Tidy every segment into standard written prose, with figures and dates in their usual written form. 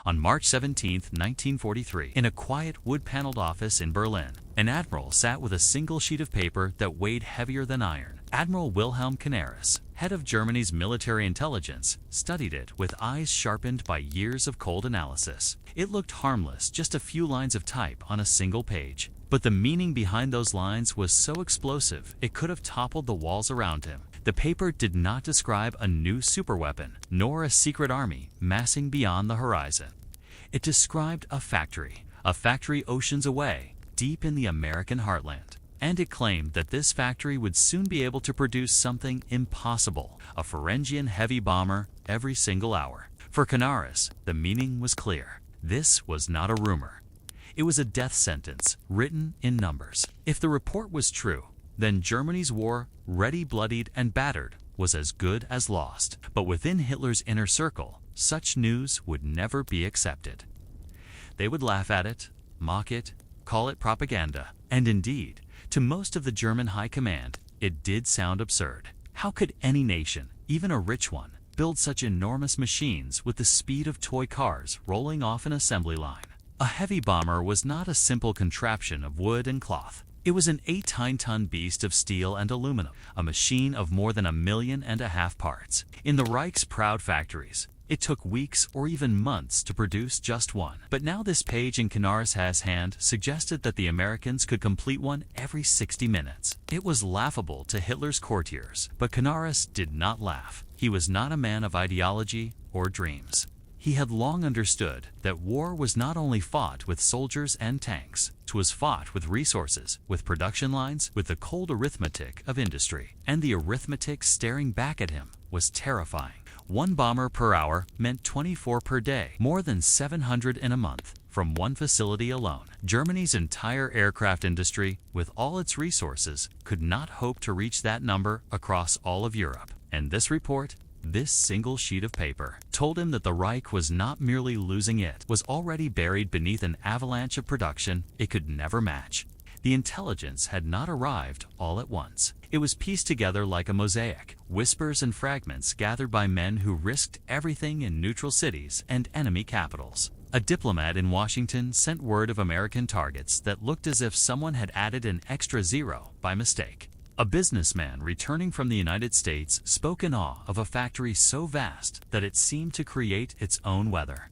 On March 17, 1943, in a quiet wood-paneled office in Berlin, an admiral sat with a single sheet of paper that weighed heavier than iron. Admiral Wilhelm Canaris, head of Germany's military intelligence, studied it with eyes sharpened by years of cold analysis. It looked harmless, just a few lines of type on a single page. But the meaning behind those lines was so explosive, it could have toppled the walls around him. The paper did not describe a new superweapon, nor a secret army massing beyond the horizon. It described a factory oceans away, deep in the American heartland. And it claimed that this factory would soon be able to produce something impossible, a Ferengian heavy bomber every single hour. For Canaris, the meaning was clear. This was not a rumor. It was a death sentence, written in numbers. If the report was true, then Germany's war, ready, bloodied, and battered, was as good as lost. But within Hitler's inner circle, such news would never be accepted. They would laugh at it, mock it, call it propaganda. And indeed, to most of the German high command, it did sound absurd. How could any nation, even a rich one, build such enormous machines with the speed of toy cars rolling off an assembly line? A heavy bomber was not a simple contraption of wood and cloth. It was an 8-ton beast of steel and aluminum, a machine of more than 1.5 million parts. In the Reich's proud factories, it took weeks or even months to produce just one. But now this page in Canaris' hand suggested that the Americans could complete one every 60 minutes. It was laughable to Hitler's courtiers, but Canaris did not laugh. He was not a man of ideology or dreams. He had long understood that war was not only fought with soldiers and tanks, it was fought with resources, with production lines, with the cold arithmetic of industry. And the arithmetic staring back at him was terrifying. 1 bomber per hour meant 24 per day, more than 700 in a month, from one facility alone. Germany's entire aircraft industry, with all its resources, could not hope to reach that number across all of Europe. And this report, this single sheet of paper, told him that the Reich was not merely losing, it was already buried beneath an avalanche of production it could never match. The intelligence had not arrived all at once. It was pieced together like a mosaic, whispers and fragments gathered by men who risked everything in neutral cities and enemy capitals. A diplomat in Washington sent word of American targets that looked as if someone had added an extra zero by mistake. A businessman returning from the United States spoke in awe of a factory so vast that it seemed to create its own weather.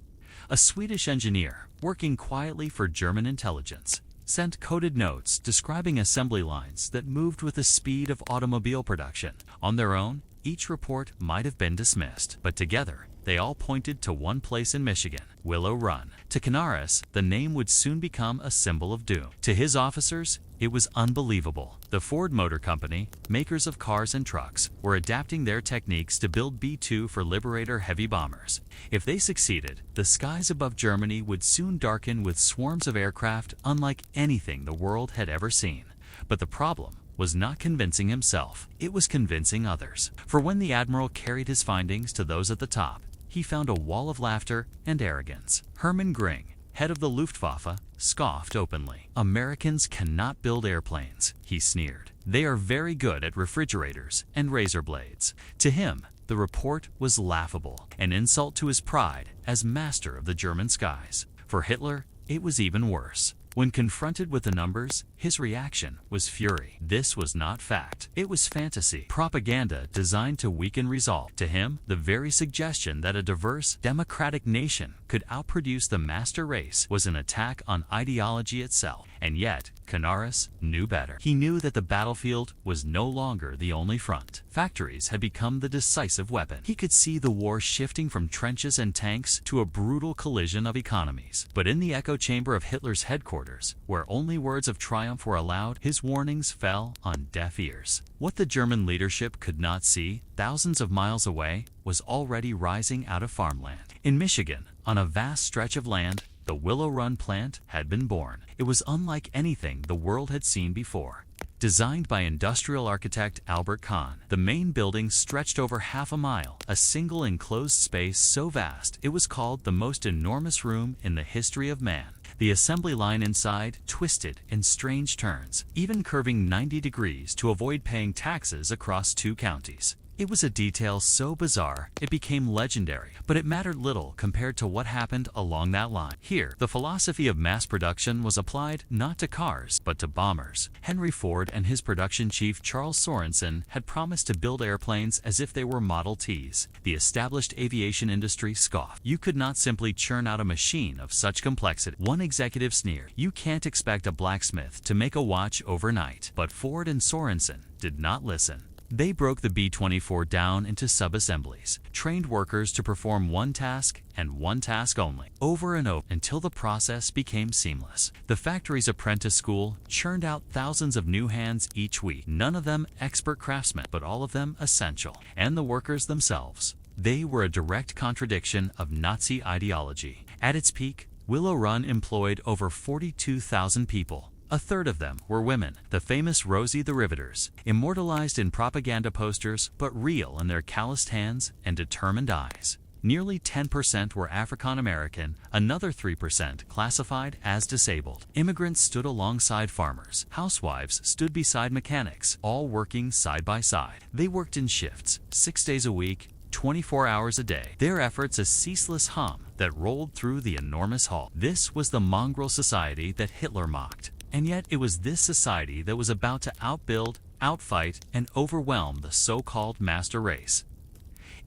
A Swedish engineer, working quietly for German intelligence, sent coded notes describing assembly lines that moved with the speed of automobile production. On their own, each report might have been dismissed, but together, they all pointed to one place in Michigan, Willow Run. To Canaris, the name would soon become a symbol of doom. To his officers, it was unbelievable. The Ford Motor Company, makers of cars and trucks, were adapting their techniques to build B-2 for Liberator heavy bombers. If they succeeded, the skies above Germany would soon darken with swarms of aircraft unlike anything the world had ever seen. But the problem was not convincing himself, it was convincing others. For when the admiral carried his findings to those at the top, he found a wall of laughter and arrogance. Hermann Göring, head of the Luftwaffe, scoffed openly. "Americans cannot build airplanes," he sneered. "They are very good at refrigerators and razor blades." To him, the report was laughable, an insult to his pride as master of the German skies. For Hitler, it was even worse. When confronted with the numbers, his reaction was fury. This was not fact. It was fantasy, propaganda designed to weaken resolve. To him, the very suggestion that a diverse, democratic nation could outproduce the master race was an attack on ideology itself. And yet, Canaris knew better. He knew that the battlefield was no longer the only front. Factories had become the decisive weapon. He could see the war shifting from trenches and tanks to a brutal collision of economies. But in the echo chamber of Hitler's headquarters, where only words of triumph were allowed, his warnings fell on deaf ears. What the German leadership could not see, thousands of miles away, was already rising out of farmland. In Michigan, on a vast stretch of land, the Willow Run plant had been born. It was unlike anything the world had seen before. Designed by industrial architect Albert Kahn, the main building stretched over half a mile, a single enclosed space so vast it was called the most enormous room in the history of man. The assembly line inside twisted in strange turns, even curving 90 degrees to avoid paying taxes across 2 counties. It was a detail so bizarre it became legendary, but it mattered little compared to what happened along that line. Here, the philosophy of mass production was applied not to cars, but to bombers. Henry Ford and his production chief Charles Sorensen had promised to build airplanes as if they were Model Ts. The established aviation industry scoffed. You could not simply churn out a machine of such complexity. One executive sneered, "You can't expect a blacksmith to make a watch overnight." But Ford and Sorensen did not listen. They broke the B-24 down into sub-assemblies, trained workers to perform one task and one task only, over and over, until the process became seamless. The factory's apprentice school churned out thousands of new hands each week, none of them expert craftsmen, but all of them essential. And the workers themselves. They were a direct contradiction of Nazi ideology. At its peak, Willow Run employed over 42,000 people. A third of them were women, the famous Rosie the Riveters, immortalized in propaganda posters but real in their calloused hands and determined eyes. Nearly 10% were African American, another 3% classified as disabled. Immigrants stood alongside farmers. Housewives stood beside mechanics, all working side by side. They worked in shifts, 6 days a week, 24 hours a day, their efforts a ceaseless hum that rolled through the enormous hall. This was the mongrel society that Hitler mocked. And yet it was this society that was about to outbuild, outfight, and overwhelm the so-called master race.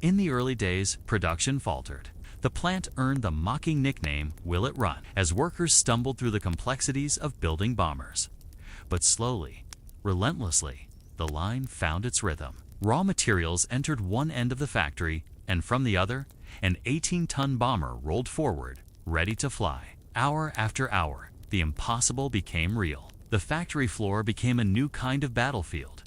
In the early days, production faltered. The plant earned the mocking nickname Willow Run as workers stumbled through the complexities of building bombers. But slowly, relentlessly, the line found its rhythm. Raw materials entered one end of the factory, and from the other, an 18-ton bomber rolled forward, ready to fly. Hour after hour, the impossible became real. The factory floor became a new kind of battlefield.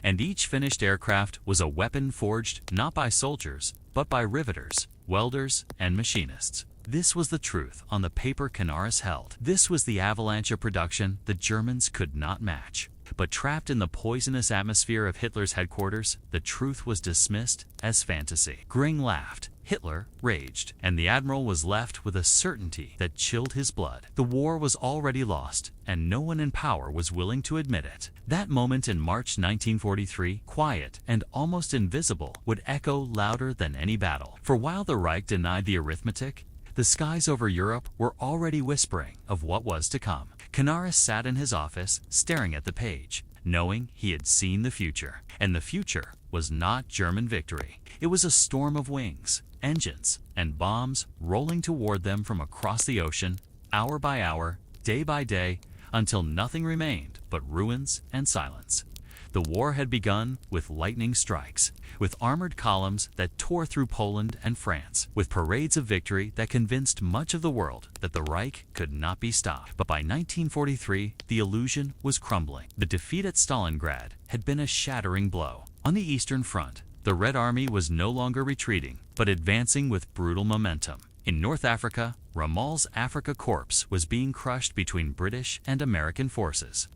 And each finished aircraft was a weapon forged not by soldiers, but by riveters, welders, and machinists. This was the truth on the paper Canaris held. This was the avalanche of production the Germans could not match. But trapped in the poisonous atmosphere of Hitler's headquarters, the truth was dismissed as fantasy. Göring laughed, Hitler raged, and the admiral was left with a certainty that chilled his blood. The war was already lost, and no one in power was willing to admit it. That moment in March 1943, quiet and almost invisible, would echo louder than any battle. For while the Reich denied the arithmetic, the skies over Europe were already whispering of what was to come. Canaris sat in his office, staring at the page, knowing he had seen the future. And the future was not German victory. It was a storm of wings, engines, and bombs rolling toward them from across the ocean, hour by hour, day by day, until nothing remained but ruins and silence. The war had begun with lightning strikes, with armored columns that tore through Poland and France, with parades of victory that convinced much of the world that the Reich could not be stopped. But by 1943, the illusion was crumbling. The defeat at Stalingrad had been a shattering blow. On the Eastern Front, the Red Army was no longer retreating, but advancing with brutal momentum. In North Africa, Rommel's Afrika Korps was being crushed between British and American forces.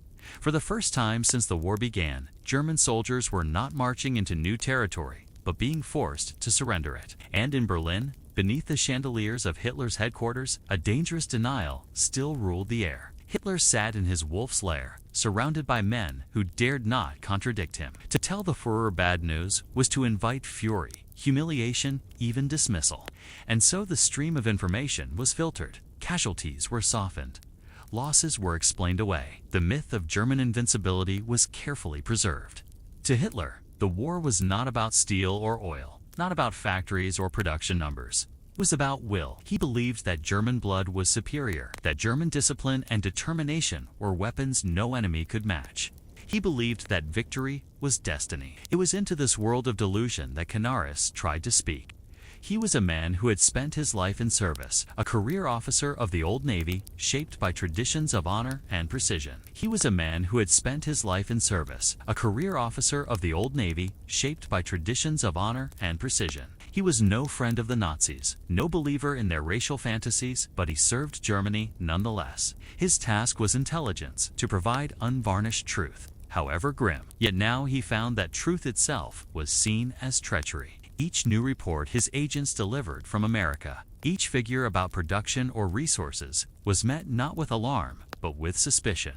For the first time since the war began, German soldiers were not marching into new territory, but being forced to surrender it. And in Berlin, beneath the chandeliers of Hitler's headquarters, a dangerous denial still ruled the air. Hitler sat in his wolf's lair, surrounded by men who dared not contradict him. To tell the Führer bad news was to invite fury, humiliation, even dismissal. And so the stream of information was filtered. Casualties were softened. Losses were explained away. The myth of German invincibility was carefully preserved. To Hitler, the war was not about steel or oil, not about factories or production numbers. It was about will. He believed that German blood was superior, that German discipline and determination were weapons no enemy could match. He believed that victory was destiny. It was into this world of delusion that Canaris tried to speak. He was a man who had spent his life in service, a career officer of the Old Navy, shaped by traditions of honor and precision. He was a man who had spent his life in service, a career officer of the Old Navy, shaped by traditions of honor and precision. He was no friend of the Nazis, no believer in their racial fantasies, but he served Germany nonetheless. His task was intelligence, to provide unvarnished truth, however grim. Yet now he found that truth itself was seen as treachery. Each new report his agents delivered from America, each figure about production or resources, was met not with alarm, but with suspicion.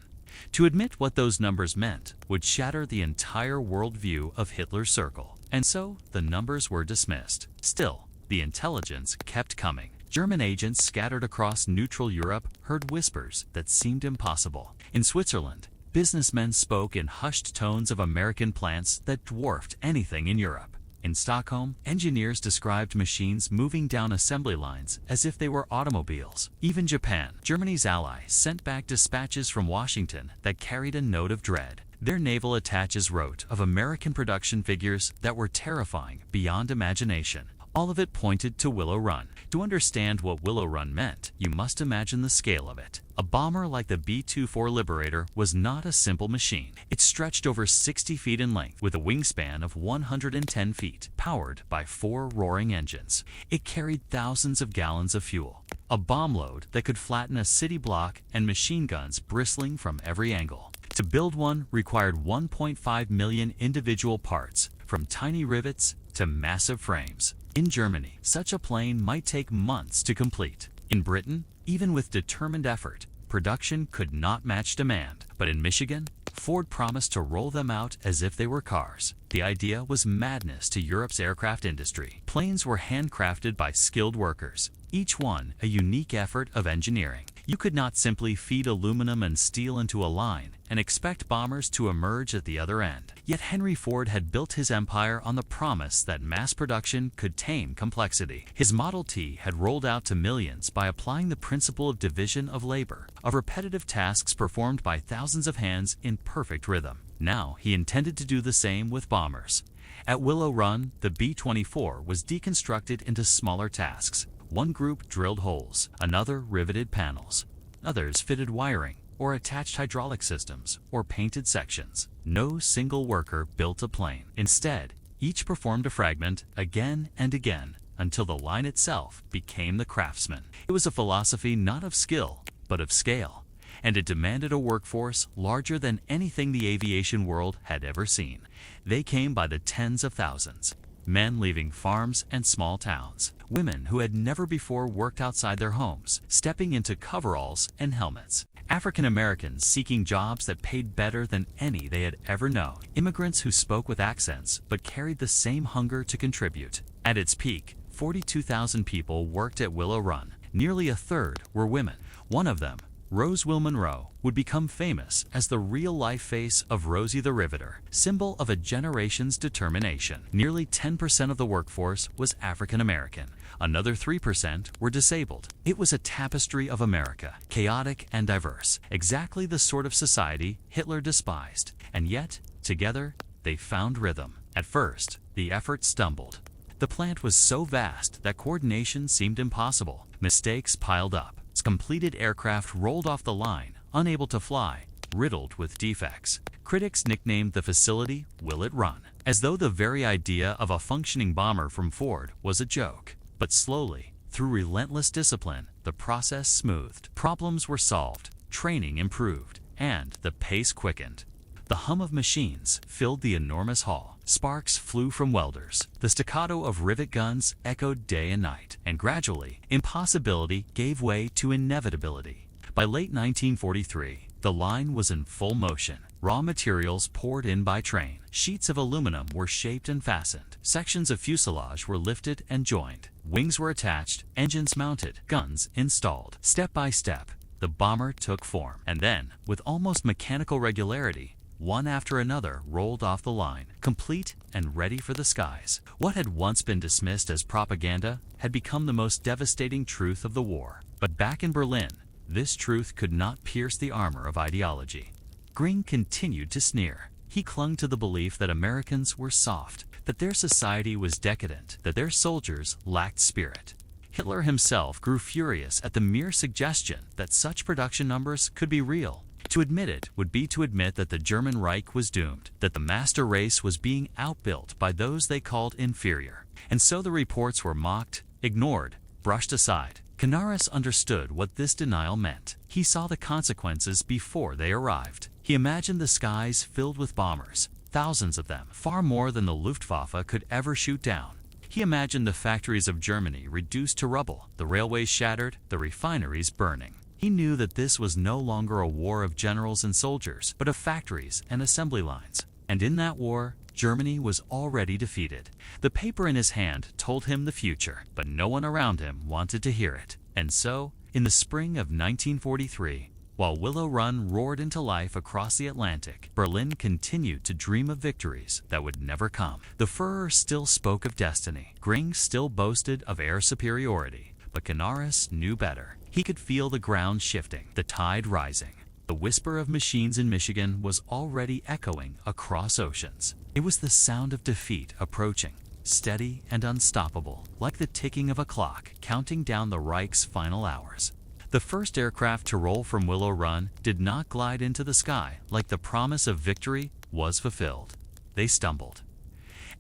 To admit what those numbers meant would shatter the entire worldview of Hitler's circle. and so the numbers were dismissed. Still, the intelligence kept coming. German agents scattered across neutral Europe heard whispers that seemed impossible. In Switzerland, businessmen spoke in hushed tones of American plants that dwarfed anything in Europe. In Stockholm, engineers described machines moving down assembly lines as if they were automobiles. Even Japan, Germany's ally, sent back dispatches from Washington that carried a note of dread. Their naval attaches wrote of American production figures that were terrifying beyond imagination. All of it pointed to Willow Run. To understand what Willow Run meant, you must imagine the scale of it. A bomber like the B-24 Liberator was not a simple machine. It stretched over 60 feet in length with a wingspan of 110 feet, powered by 4 roaring engines. It carried thousands of gallons of fuel, a bomb load that could flatten a city block, and machine guns bristling from every angle. To build one required 1.5 million individual parts, from tiny rivets to massive frames. In Germany, such a plane might take months to complete. In Britain, even with determined effort, production could not match demand. But in Michigan, Ford promised to roll them out as if they were cars. The idea was madness to Europe's aircraft industry. Planes were handcrafted by skilled workers, each one a unique effort of engineering. You could not simply feed aluminum and steel into a line and expect bombers to emerge at the other end. Yet Henry Ford had built his empire on the promise that mass production could tame complexity. His Model T had rolled out to millions by applying the principle of division of labor, of repetitive tasks performed by thousands of hands in perfect rhythm. Now he intended to do the same with bombers. At Willow Run, the B-24 was deconstructed into smaller tasks. One group drilled holes, another riveted panels, others fitted wiring, or attached hydraulic systems, or painted sections. No single worker built a plane. Instead, each performed a fragment again and again until the line itself became the craftsman. It was a philosophy not of skill, but of scale, and it demanded a workforce larger than anything the aviation world had ever seen. They came by the tens of thousands. Men leaving farms and small towns, women who had never before worked outside their homes, stepping into coveralls and helmets, African Americans seeking jobs that paid better than any they had ever known, immigrants who spoke with accents but carried the same hunger to contribute. At its peak, 42,000 people worked at Willow Run. Nearly a third were women. One of them, Rose Monroe, would become famous as the real-life face of Rosie the Riveter, symbol of a generation's determination. Nearly 10% of the workforce was African American. Another 3% were disabled. It was a tapestry of America, chaotic and diverse, exactly the sort of society Hitler despised. And yet, together, they found rhythm. At first, the effort stumbled. The plant was so vast that coordination seemed impossible. Mistakes piled up. Completed aircraft rolled off the line, unable to fly, riddled with defects. Critics nicknamed the facility Will It Run, as though the very idea of a functioning bomber from Ford was a joke. But slowly, through relentless discipline, the process smoothed. Problems were solved, training improved, and the pace quickened. The hum of machines filled the enormous hall. Sparks flew from welders. The staccato of rivet guns echoed day and night. And gradually, impossibility gave way to inevitability. By late 1943, the line was in full motion. Raw materials poured in by train. Sheets of aluminum were shaped and fastened. Sections of fuselage were lifted and joined. Wings were attached, engines mounted, guns installed. Step by step, the bomber took form. And then, with almost mechanical regularity, one after another rolled off the line, complete and ready for the skies. What had once been dismissed as propaganda had become the most devastating truth of the war. But back in Berlin, this truth could not pierce the armor of ideology. Göring continued to sneer. He clung to the belief that Americans were soft, that their society was decadent, that their soldiers lacked spirit. Hitler himself grew furious at the mere suggestion that such production numbers could be real. To admit it would be to admit that the German Reich was doomed, that the master race was being outbuilt by those they called inferior. And so the reports were mocked, ignored, brushed aside. Canaris understood what this denial meant. He saw the consequences before they arrived. He imagined the skies filled with bombers, thousands of them, far more than the Luftwaffe could ever shoot down. He imagined the factories of Germany reduced to rubble, the railways shattered, the refineries burning. He knew that this was no longer a war of generals and soldiers, but of factories and assembly lines. And in that war, Germany was already defeated. The paper in his hand told him the future, but no one around him wanted to hear it. And so, in the spring of 1943, while Willow Run roared into life across the Atlantic, Berlin continued to dream of victories that would never come. The Führer still spoke of destiny. Göring still boasted of air superiority. But Canaris knew better. He could feel the ground shifting, the tide rising. The whisper of machines in Michigan was already echoing across oceans. It was the sound of defeat approaching, steady and unstoppable, like the ticking of a clock counting down the Reich's final hours. The first aircraft to roll from Willow Run did not glide into the sky like the promise of victory was fulfilled. They stumbled.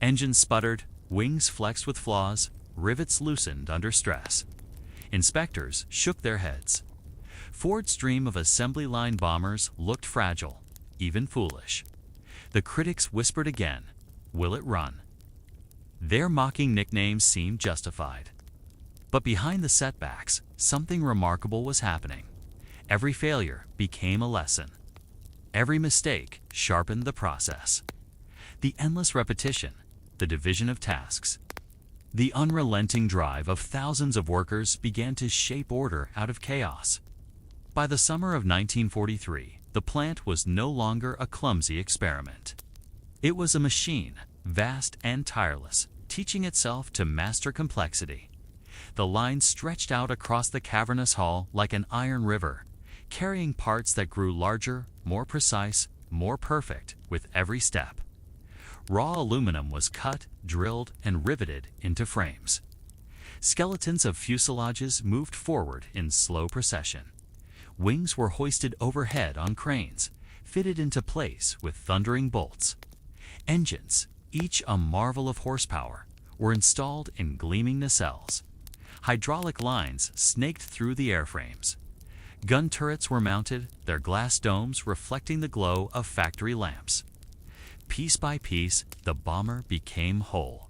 Engines sputtered, wings flexed with flaws, rivets loosened under stress. Inspectors shook their heads. Ford's dream of assembly line bombers looked fragile, even foolish. The critics whispered again, "Will it run?" Their mocking nicknames seemed justified. But behind the setbacks, something remarkable was happening. Every failure became a lesson. Every mistake sharpened the process. The endless repetition, the division of tasks, the unrelenting drive of thousands of workers began to shape order out of chaos. By the summer of 1943, the plant was no longer a clumsy experiment. It was a machine, vast and tireless, teaching itself to master complexity. The line stretched out across the cavernous hall like an iron river, carrying parts that grew larger, more precise, more perfect with every step. Raw aluminum was cut, drilled, and riveted into frames. Skeletons of fuselages moved forward in slow procession. Wings were hoisted overhead on cranes, fitted into place with thundering bolts. Engines, each a marvel of horsepower, were installed in gleaming nacelles. Hydraulic lines snaked through the airframes. Gun turrets were mounted, their glass domes reflecting the glow of factory lamps. Piece by piece, the bomber became whole.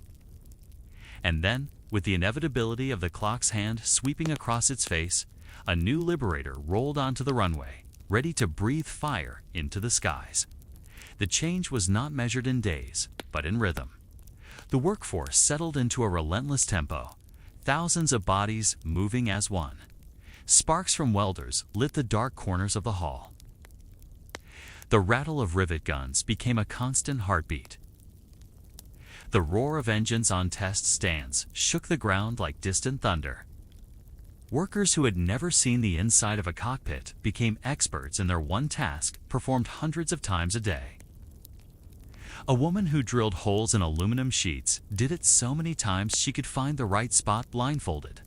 And then, with the inevitability of the clock's hand sweeping across its face, a new liberator rolled onto the runway, ready to breathe fire into the skies. The change was not measured in days, but in rhythm. The workforce settled into a relentless tempo, thousands of bodies moving as one. Sparks from welders lit the dark corners of the hall. The rattle of rivet guns became a constant heartbeat. The roar of engines on test stands shook the ground like distant thunder. Workers who had never seen the inside of a cockpit became experts in their one task, performed hundreds of times a day. A woman who drilled holes in aluminum sheets did it so many times she could find the right spot blindfolded.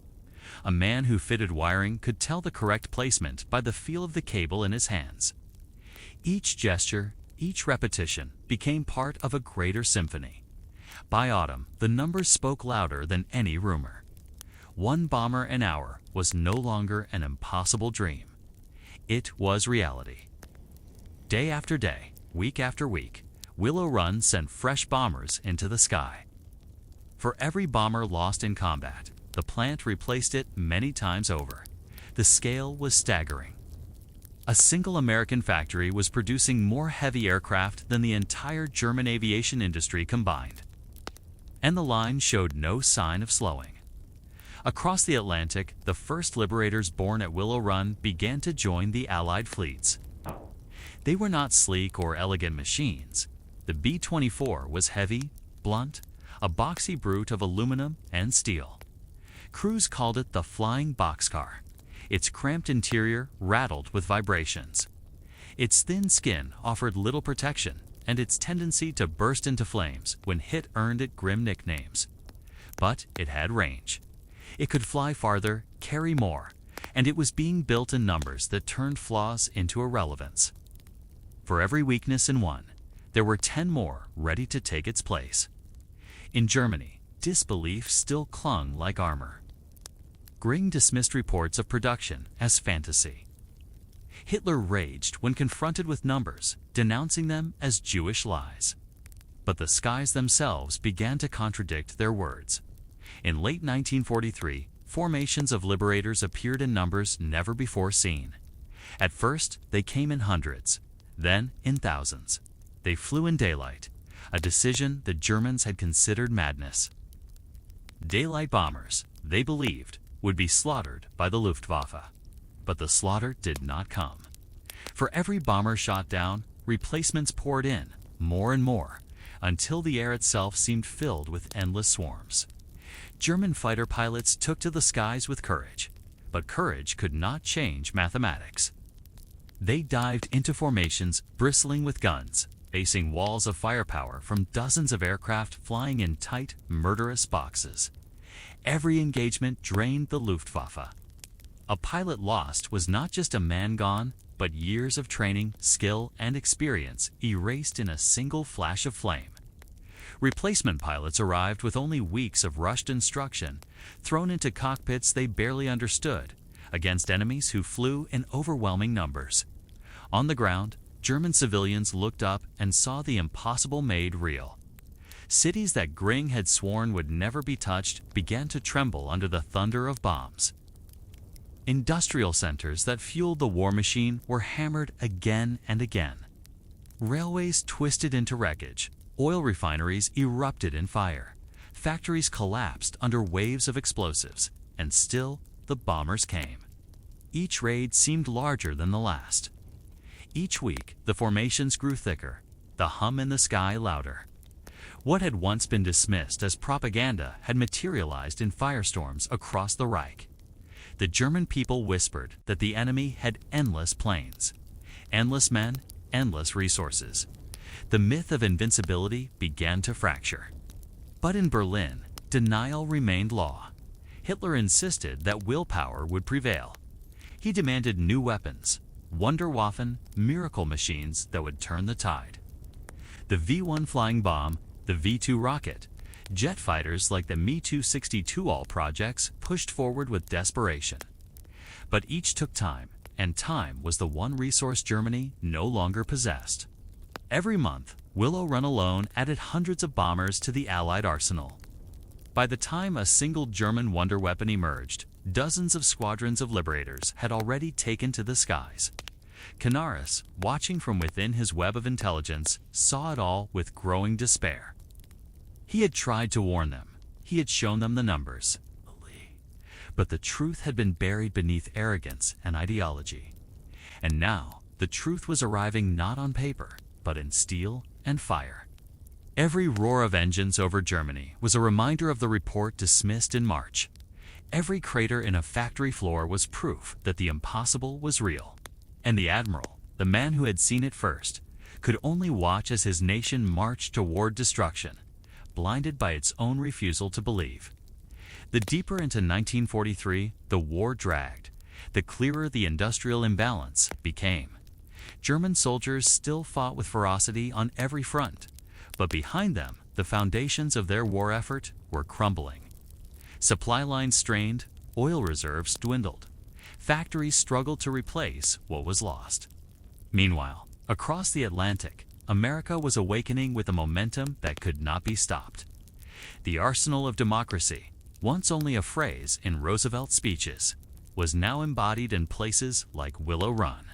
A man who fitted wiring could tell the correct placement by the feel of the cable in his hands. Each gesture, each repetition became part of a greater symphony. By autumn, the numbers spoke louder than any rumor. One bomber an hour was no longer an impossible dream. It was reality. Day after day, week after week, Willow Run sent fresh bombers into the sky. For every bomber lost in combat, the plant replaced it many times over. The scale was staggering. A single American factory was producing more heavy aircraft than the entire German aviation industry combined. And the line showed no sign of slowing. Across the Atlantic, the first liberators born at Willow Run began to join the Allied fleets. They were not sleek or elegant machines. The B-24 was heavy, blunt, a boxy brute of aluminum and steel. Crews called it the flying boxcar. Its cramped interior rattled with vibrations. Its thin skin offered little protection, and its tendency to burst into flames when hit earned it grim nicknames. But it had range. It could fly farther, carry more, and it was being built in numbers that turned flaws into irrelevance. For every weakness in one, there were 10 more ready to take its place. In Germany, disbelief still clung like armor. Göring dismissed reports of production as fantasy. Hitler raged when confronted with numbers, denouncing them as Jewish lies. But the skies themselves began to contradict their words. In late 1943, formations of liberators appeared in numbers never before seen. At first, they came in hundreds, then in thousands. they flew in daylight, a decision the Germans had considered madness. Daylight bombers, they believed, would be slaughtered by the Luftwaffe. But the slaughter did not come. For every bomber shot down, replacements poured in, more and more, until the air itself seemed filled with endless swarms. German fighter pilots took to the skies with courage, but courage could not change mathematics. They dived into formations bristling with guns, facing walls of firepower from dozens of aircraft flying in tight, murderous boxes. Every engagement drained the Luftwaffe. A pilot lost was not just a man gone, but years of training, skill, and experience erased in a single flash of flame. Replacement pilots arrived with only weeks of rushed instruction, thrown into cockpits they barely understood, against enemies who flew in overwhelming numbers. On the ground, German civilians looked up and saw the impossible made real. Cities that Göring had sworn would never be touched began to tremble under the thunder of bombs. Industrial centers that fueled the war machine were hammered again and again. Railways twisted into wreckage. Oil refineries erupted in fire. Factories collapsed under waves of explosives, and still the bombers came. Each raid seemed larger than the last. Each week, the formations grew thicker, the hum in the sky louder. What had once been dismissed as propaganda had materialized in firestorms across the Reich. The German people whispered that the enemy had endless planes, endless men, endless resources. The myth of invincibility began to fracture. But in Berlin, denial remained law. Hitler insisted that willpower would prevail. He demanded new weapons, Wunderwaffen, miracle machines that would turn the tide. The V-1 flying bomb, the V-2 rocket, jet fighters like the Me-262 projects pushed forward with desperation. But each took time, and time was the one resource Germany no longer possessed. Every month, Willow Run alone added hundreds of bombers to the Allied arsenal. By the time a single German wonder weapon emerged, dozens of squadrons of liberators had already taken to the skies. Canaris, watching from within his web of intelligence, saw it all with growing despair. He had tried to warn them. He had shown them the numbers. But the truth had been buried beneath arrogance and ideology. And now, the truth was arriving not on paper, but in steel and fire. Every roar of engines over Germany was a reminder of the report dismissed in March. Every crater in a factory floor was proof that the impossible was real. And the Admiral, the man who had seen it first, could only watch as his nation marched toward destruction, blinded by its own refusal to believe. The deeper into 1943 the war dragged, the clearer the industrial imbalance became. German soldiers still fought with ferocity on every front, but behind them, the foundations of their war effort were crumbling. Supply lines strained, oil reserves dwindled. Factories struggled to replace what was lost. Meanwhile, across the Atlantic, America was awakening with a momentum that could not be stopped. The arsenal of democracy, once only a phrase in Roosevelt's speeches, was now embodied in places like Willow Run.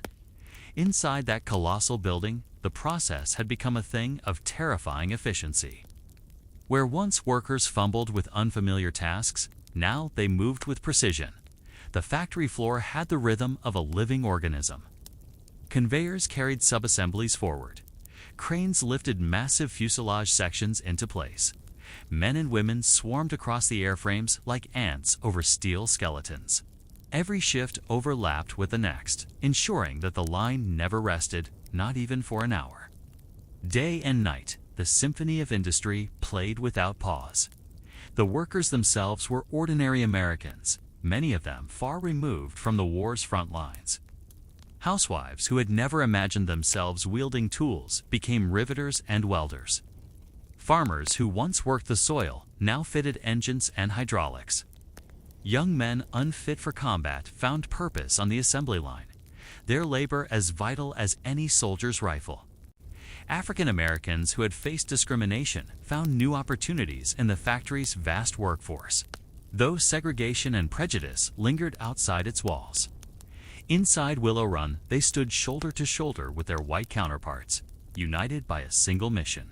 Inside that colossal building, the process had become a thing of terrifying efficiency. Where once workers fumbled with unfamiliar tasks, now they moved with precision. The factory floor had the rhythm of a living organism. Conveyors carried subassemblies forward. Cranes lifted massive fuselage sections into place. Men and women swarmed across the airframes like ants over steel skeletons. Every shift overlapped with the next, ensuring that the line never rested, not even for an hour. Day and night, the symphony of industry played without pause. The workers themselves were ordinary Americans, many of them far removed from the war's front lines. Housewives who had never imagined themselves wielding tools became riveters and welders. Farmers who once worked the soil now fitted engines and hydraulics. Young men unfit for combat found purpose on the assembly line, their labor as vital as any soldier's rifle. African Americans who had faced discrimination found new opportunities in the factory's vast workforce, though segregation and prejudice lingered outside its walls. Inside Willow Run, they stood shoulder to shoulder with their white counterparts. united by a single mission.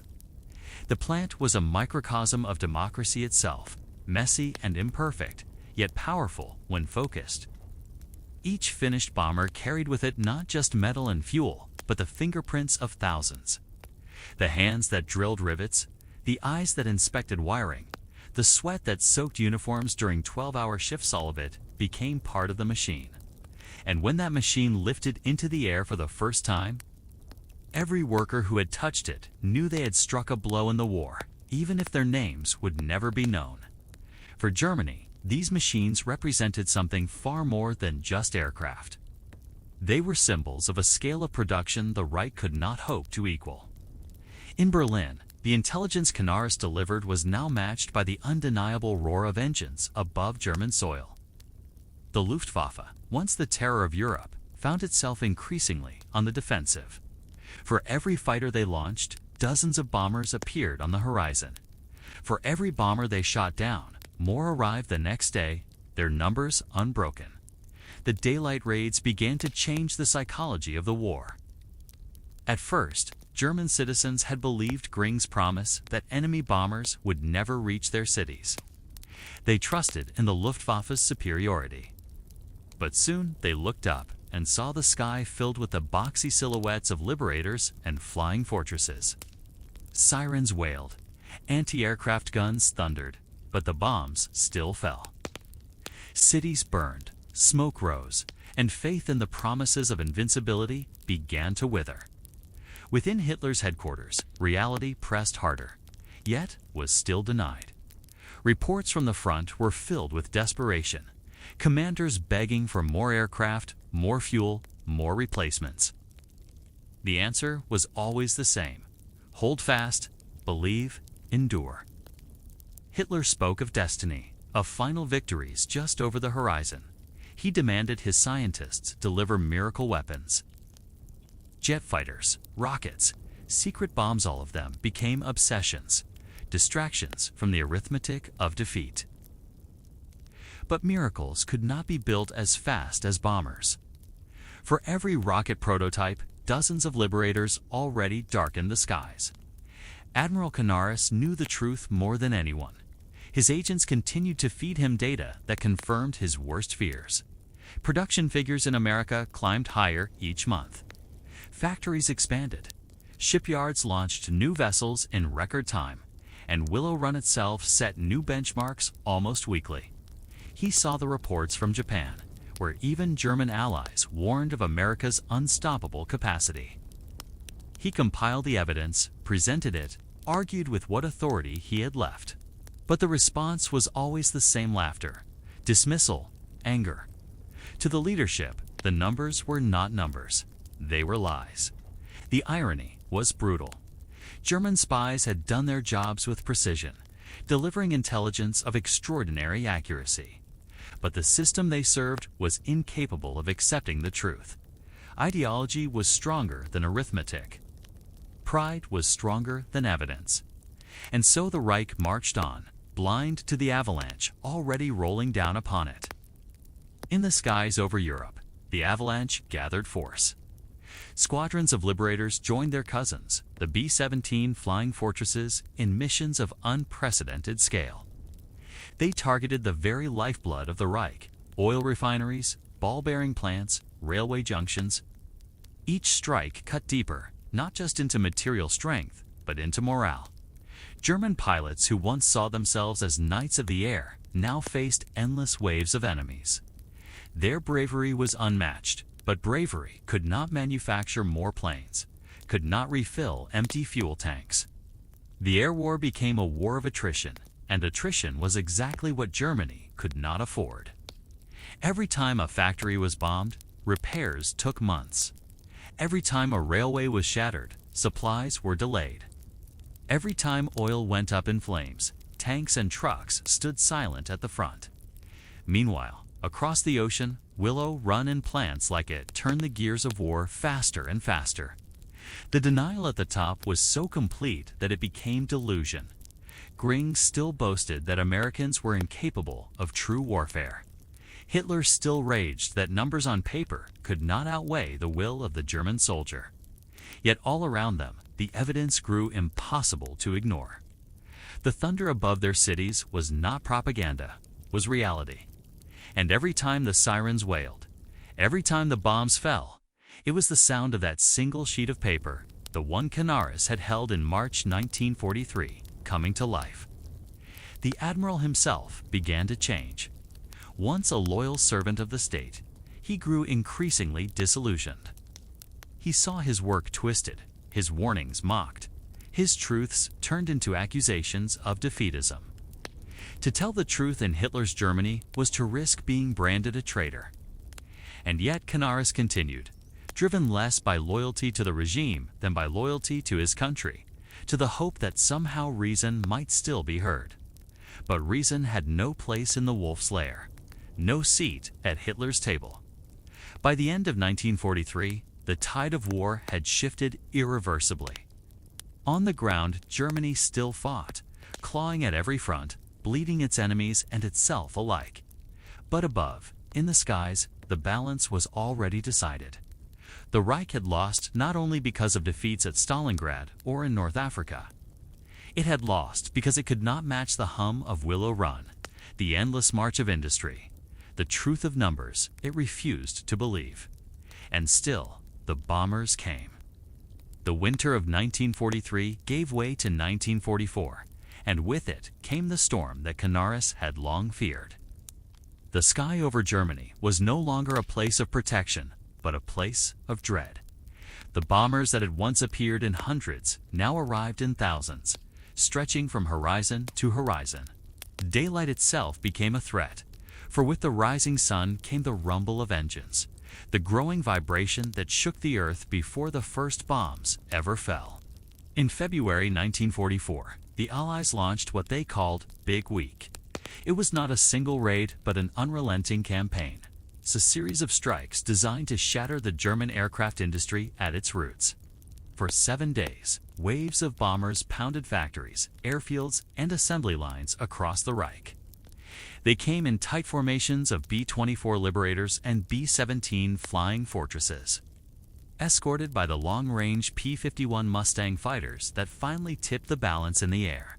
The plant was a microcosm of democracy itself, messy and imperfect, yet powerful when focused. Each finished bomber carried with it not just metal and fuel, but the fingerprints of thousands. The hands that drilled rivets, the eyes that inspected wiring, the sweat that soaked uniforms during 12-hour shifts, all of it became part of the machine. And when that machine lifted into the air for the first time, every worker who had touched it knew they had struck a blow in the war, even if their names would never be known. For Germany, these machines represented something far more than just aircraft. They were symbols of a scale of production the Reich could not hope to equal. In Berlin, the intelligence Canaris delivered was now matched by the undeniable roar of engines above German soil. The Luftwaffe, once the terror of Europe, found itself increasingly on the defensive. For every fighter they launched, dozens of bombers appeared on the horizon. For every bomber they shot down, more arrived the next day, their numbers unbroken. The daylight raids began to change the psychology of the war. At first, German citizens had believed Göring's promise that enemy bombers would never reach their cities. They trusted in the Luftwaffe's superiority. But soon they looked up and saw the sky filled with the boxy silhouettes of liberators and flying fortresses. Sirens wailed, anti-aircraft guns thundered, but the bombs still fell. Cities burned, smoke rose, and faith in the promises of invincibility began to wither. Within Hitler's headquarters, reality pressed harder, yet was still denied. Reports from the front were filled with desperation, commanders begging for more aircraft, more fuel, more replacements. The answer was always the same: hold fast, believe, endure. Hitler spoke of destiny, of final victories just over the horizon. He demanded his scientists deliver miracle weapons. Jet fighters, rockets, secret bombs, all of them became obsessions, distractions from the arithmetic of defeat. But miracles could not be built as fast as bombers. For every rocket prototype, dozens of liberators already darkened the skies. Admiral Canaris knew the truth more than anyone. His agents continued to feed him data that confirmed his worst fears. Production figures in America climbed higher each month. Factories expanded. Shipyards launched new vessels in record time, and Willow Run itself set new benchmarks almost weekly. He saw the reports from Japan, where even German allies warned of America's unstoppable capacity. He compiled the evidence, presented it, argued with what authority he had left. But the response was always the same: laughter, dismissal, anger. To the leadership, the numbers were not numbers. They were lies. The irony was brutal. German spies had done their jobs with precision, delivering intelligence of extraordinary accuracy. But the system they served was incapable of accepting the truth. Ideology was stronger than arithmetic. Pride was stronger than evidence. And so the Reich marched on, blind to the avalanche already rolling down upon it. In the skies over Europe, the avalanche gathered force. Squadrons of liberators joined their cousins, the B-17 flying fortresses, in missions of unprecedented scale. They targeted the very lifeblood of the Reich: oil refineries, ball-bearing plants, railway junctions. Each strike cut deeper, not just into material strength, but into morale. German pilots who once saw themselves as knights of the air now faced endless waves of enemies. Their bravery was unmatched, but bravery could not manufacture more planes, could not refill empty fuel tanks. The air war became a war of attrition, and attrition was exactly what Germany could not afford. Every time a factory was bombed, repairs took months. Every time a railway was shattered, supplies were delayed. Every time oil went up in flames, tanks and trucks stood silent at the front. Meanwhile, across the ocean, Willow Run and plants like it turned the gears of war faster and faster. The denial at the top was so complete that it became delusion. Göring still boasted that Americans were incapable of true warfare. Hitler still raged that numbers on paper could not outweigh the will of the German soldier. Yet all around them, the evidence grew impossible to ignore. The thunder above their cities was not propaganda, was reality. And every time the sirens wailed, every time the bombs fell, it was the sound of that single sheet of paper, the one Canaris had held in March 1943, coming to life. The Admiral himself began to change. Once a loyal servant of the state, he grew increasingly disillusioned. He saw his work twisted, his warnings mocked, his truths turned into accusations of defeatism. To tell the truth in Hitler's Germany was to risk being branded a traitor. And yet Canaris continued, driven less by loyalty to the regime than by loyalty to his country, to the hope that somehow reason might still be heard. But reason had no place in the wolf's lair, no seat at Hitler's table. By the end of 1943, the tide of war had shifted irreversibly. On the ground, Germany still fought, clawing at every front, bleeding its enemies and itself alike. But above, in the skies, the balance was already decided. The Reich had lost not only because of defeats at Stalingrad or in North Africa. It had lost because it could not match the hum of Willow Run, the endless march of industry, the truth of numbers it refused to believe. And still, the bombers came. The winter of 1943 gave way to 1944, and with it came the storm that Canaris had long feared. The sky over Germany was no longer a place of protection, but a place of dread. The bombers that had once appeared in hundreds now arrived in thousands, stretching from horizon to horizon. Daylight itself became a threat, for with the rising sun came the rumble of engines, the growing vibration that shook the earth before the first bombs ever fell. In February 1944, the Allies launched what they called Big Week. It was not a single raid, but an unrelenting campaign, a series of strikes designed to shatter the German aircraft industry at its roots. For 7 days, waves of bombers pounded factories, airfields, and assembly lines across the Reich. They came in tight formations of B-24 Liberators and B-17 Flying Fortresses, escorted by the long-range P-51 Mustang fighters that finally tipped the balance in the air.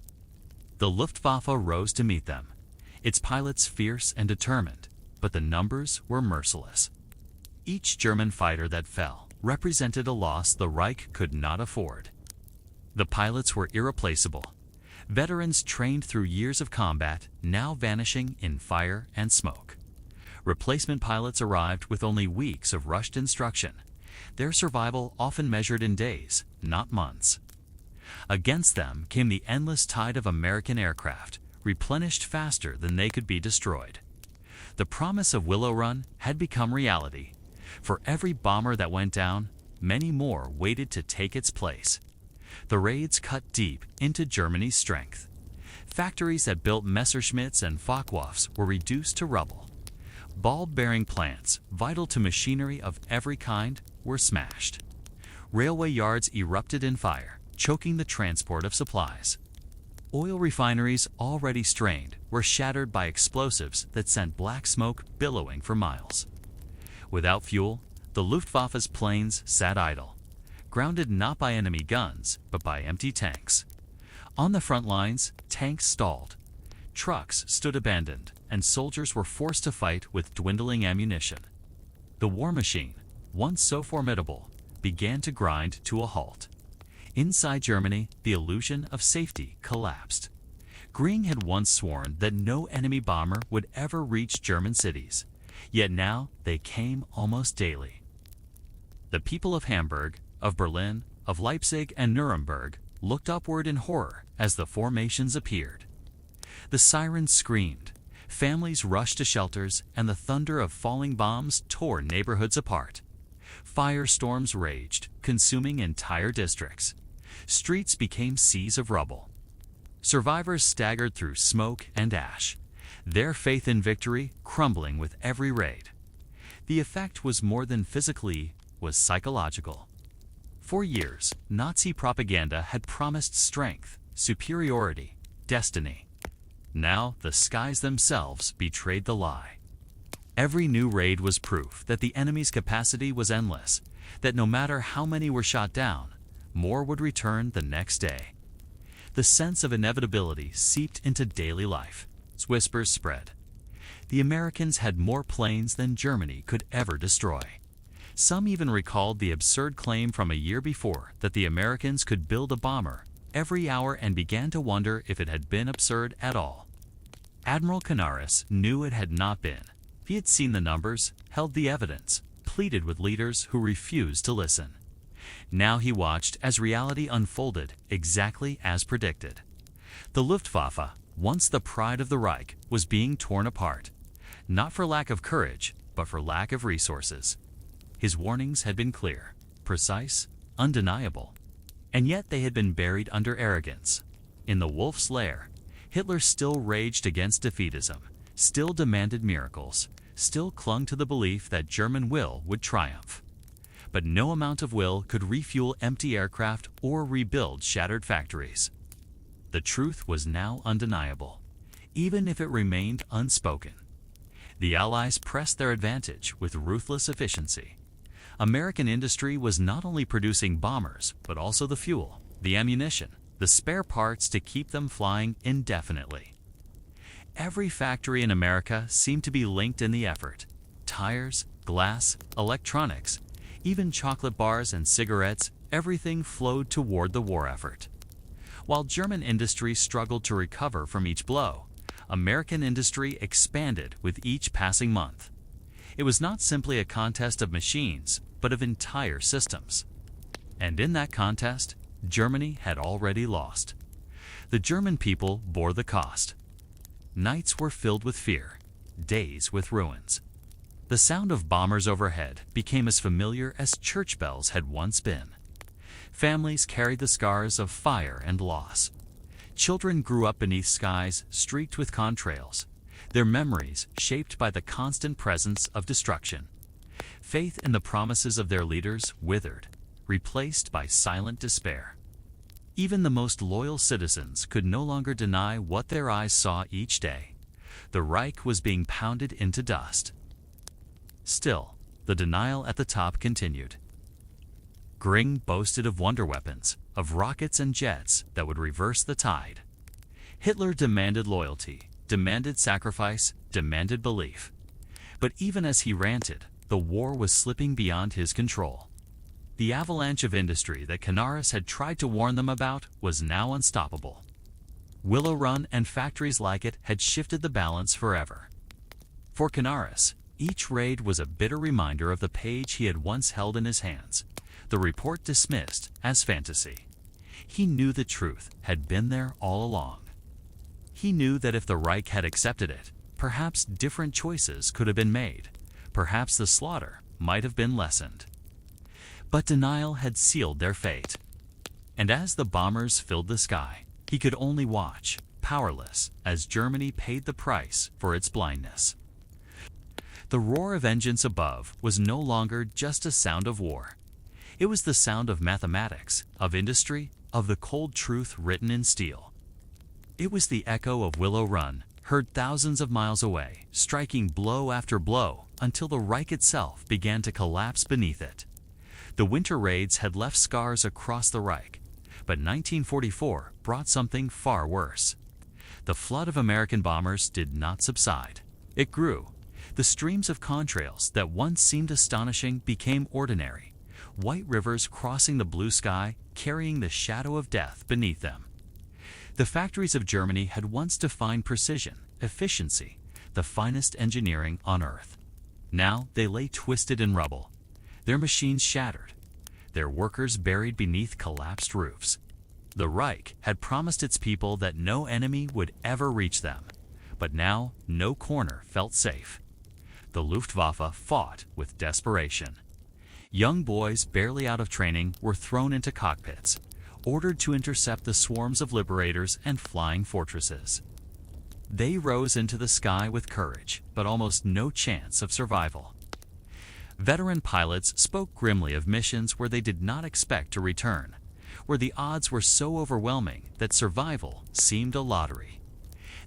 The Luftwaffe rose to meet them, its pilots fierce and determined, but the numbers were merciless. Each German fighter that fell represented a loss the Reich could not afford. The pilots were irreplaceable, veterans trained through years of combat now vanishing in fire and smoke. Replacement pilots arrived with only weeks of rushed instruction, their survival often measured in days, not months. Against them came the endless tide of American aircraft, replenished faster than they could be destroyed. The promise of Willow Run had become reality. For every bomber that went down, many more waited to take its place. The raids cut deep into Germany's strength. Factories that built Messerschmitts and Focke-Wuffs were reduced to rubble. Bulb-bearing plants, vital to machinery of every kind, were smashed. Railway yards erupted in fire, choking the transport of supplies. Oil refineries, already strained, were shattered by explosives that sent black smoke billowing for miles. Without fuel, the Luftwaffe's planes sat idle, grounded not by enemy guns, but by empty tanks. On the front lines, tanks stalled. Trucks stood abandoned, and soldiers were forced to fight with dwindling ammunition. The war machine, once so formidable, began to grind to a halt. Inside Germany, the illusion of safety collapsed. Göring had once sworn that no enemy bomber would ever reach German cities, yet now they came almost daily. The people of Hamburg, of Berlin, of Leipzig and Nuremberg looked upward in horror as the formations appeared. The sirens screamed, families rushed to shelters, and the thunder of falling bombs tore neighborhoods apart. Firestorms raged, consuming entire districts. Streets became seas of rubble. Survivors staggered through smoke and ash, their faith in victory crumbling with every raid. The effect was more than physically, was psychological. For years, Nazi propaganda had promised strength, superiority, destiny. Now the skies themselves betrayed the lie. Every new raid was proof that the enemy's capacity was endless, that no matter how many were shot down, More would return the next day. The sense of inevitability seeped into daily life. Whispers spread. The Americans had more planes than Germany could ever destroy. Some even recalled the absurd claim from a year before that the Americans could build a bomber every hour and began to wonder if it had been absurd at all. Admiral Canaris knew it had not been. He had seen the numbers, held the evidence, pleaded with leaders who refused to listen. Now he watched as reality unfolded exactly as predicted. The Luftwaffe, once the pride of the Reich, was being torn apart, not for lack of courage, but for lack of resources. His warnings had been clear, precise, undeniable, and yet they had been buried under arrogance. In the wolf's lair, Hitler still raged against defeatism, still demanded miracles, still clung to the belief that German will would triumph. But no amount of will could refuel empty aircraft or rebuild shattered factories. The truth was now undeniable, even if it remained unspoken. The Allies pressed their advantage with ruthless efficiency. American industry was not only producing bombers, but also the fuel, the ammunition, the spare parts to keep them flying indefinitely. Every factory in America seemed to be linked in the effort. Tires, glass, electronics, even chocolate bars and cigarettes, everything flowed toward the war effort. While German industry struggled to recover from each blow, American industry expanded with each passing month. It was not simply a contest of machines, but of entire systems. And in that contest, Germany had already lost. The German people bore the cost. Nights were filled with fear, days with ruins. The sound of bombers overhead became as familiar as church bells had once been. Families carried the scars of fire and loss. Children grew up beneath skies streaked with contrails, their memories shaped by the constant presence of destruction. Faith in the promises of their leaders withered, replaced by silent despair. Even the most loyal citizens could no longer deny what their eyes saw each day. The Reich was being pounded into dust. Still, the denial at the top continued. Göring boasted of wonder weapons, of rockets and jets that would reverse the tide. Hitler demanded loyalty, demanded sacrifice, demanded belief. But even as he ranted, the war was slipping beyond his control. The avalanche of industry that Canaris had tried to warn them about was now unstoppable. Willow Run and factories like it had shifted the balance forever. For Canaris, each raid was a bitter reminder of the page he had once held in his hands, the report dismissed as fantasy. He knew the truth had been there all along. He knew that if the Reich had accepted it, perhaps different choices could have been made. Perhaps the slaughter might have been lessened. But denial had sealed their fate. And as the bombers filled the sky, he could only watch, powerless, as Germany paid the price for its blindness. The roar of engines above was no longer just a sound of war. It was the sound of mathematics, of industry, of the cold truth written in steel. It was the echo of Willow Run, heard thousands of miles away, striking blow after blow until the Reich itself began to collapse beneath it. The winter raids had left scars across the Reich, but 1944 brought something far worse. The flood of American bombers did not subside. It grew. The streams of contrails that once seemed astonishing became ordinary, white rivers crossing the blue sky, carrying the shadow of death beneath them. The factories of Germany had once defined precision, efficiency, the finest engineering on earth. Now they lay twisted in rubble, their machines shattered, their workers buried beneath collapsed roofs. The Reich had promised its people that no enemy would ever reach them, but now no corner felt safe. The Luftwaffe fought with desperation. Young boys barely out of training were thrown into cockpits, ordered to intercept the swarms of liberators and flying fortresses. They rose into the sky with courage, but almost no chance of survival. Veteran pilots spoke grimly of missions where they did not expect to return, where the odds were so overwhelming that survival seemed a lottery.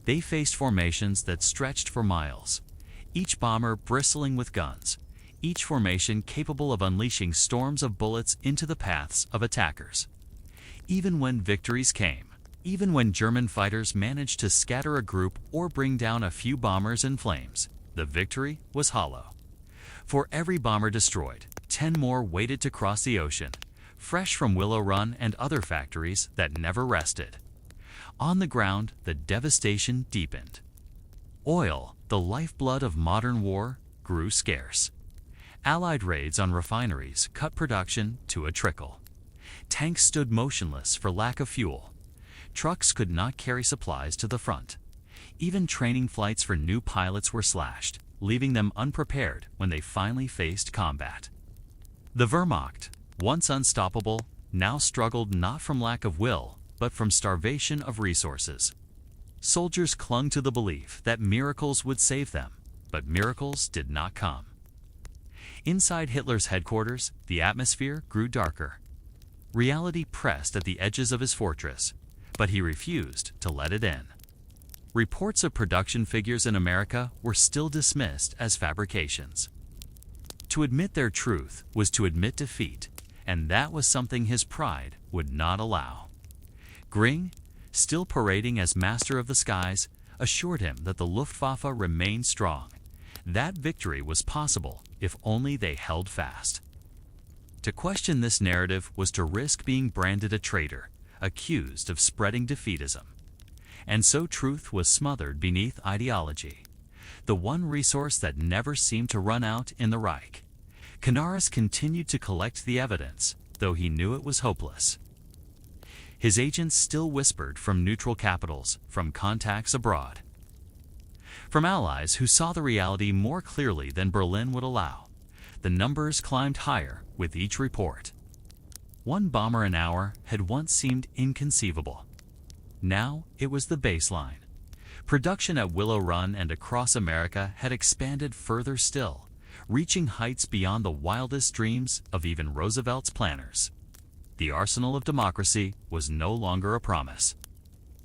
They faced formations that stretched for miles, each bomber bristling with guns, each formation capable of unleashing storms of bullets into the paths of attackers. Even when victories came, even when German fighters managed to scatter a group or bring down a few bombers in flames, the victory was hollow. For every bomber destroyed, 10 more waited to cross the ocean, fresh from Willow Run and other factories that never rested. On the ground, the devastation deepened. Oil, the lifeblood of modern war, grew scarce. Allied raids on refineries cut production to a trickle. Tanks stood motionless for lack of fuel. Trucks could not carry supplies to the front. Even training flights for new pilots were slashed, leaving them unprepared when they finally faced combat. The Wehrmacht, once unstoppable, now struggled not from lack of will, but from starvation of resources. Soldiers clung to the belief that miracles would save them, but miracles did not come. Inside Hitler's headquarters, the atmosphere grew darker. Reality pressed at the edges of his fortress, but he refused to let it in. Reports of production figures in America were still dismissed as fabrications. To admit their truth was to admit defeat, and that was something his pride would not allow. Gring, still parading as master of the skies, assured him that the Luftwaffe remained strong. That victory was possible if only they held fast. To question this narrative was to risk being branded a traitor, accused of spreading defeatism. And so truth was smothered beneath ideology, the one resource that never seemed to run out in the Reich. Canaris continued to collect the evidence, though he knew it was hopeless. His agents still whispered from neutral capitals, from contacts abroad, from allies who saw the reality more clearly than Berlin would allow. The numbers climbed higher with each report. 1 bomber an hour had once seemed inconceivable. Now it was the baseline. Production at Willow Run and across America had expanded further still, reaching heights beyond the wildest dreams of even Roosevelt's planners. The arsenal of democracy was no longer a promise.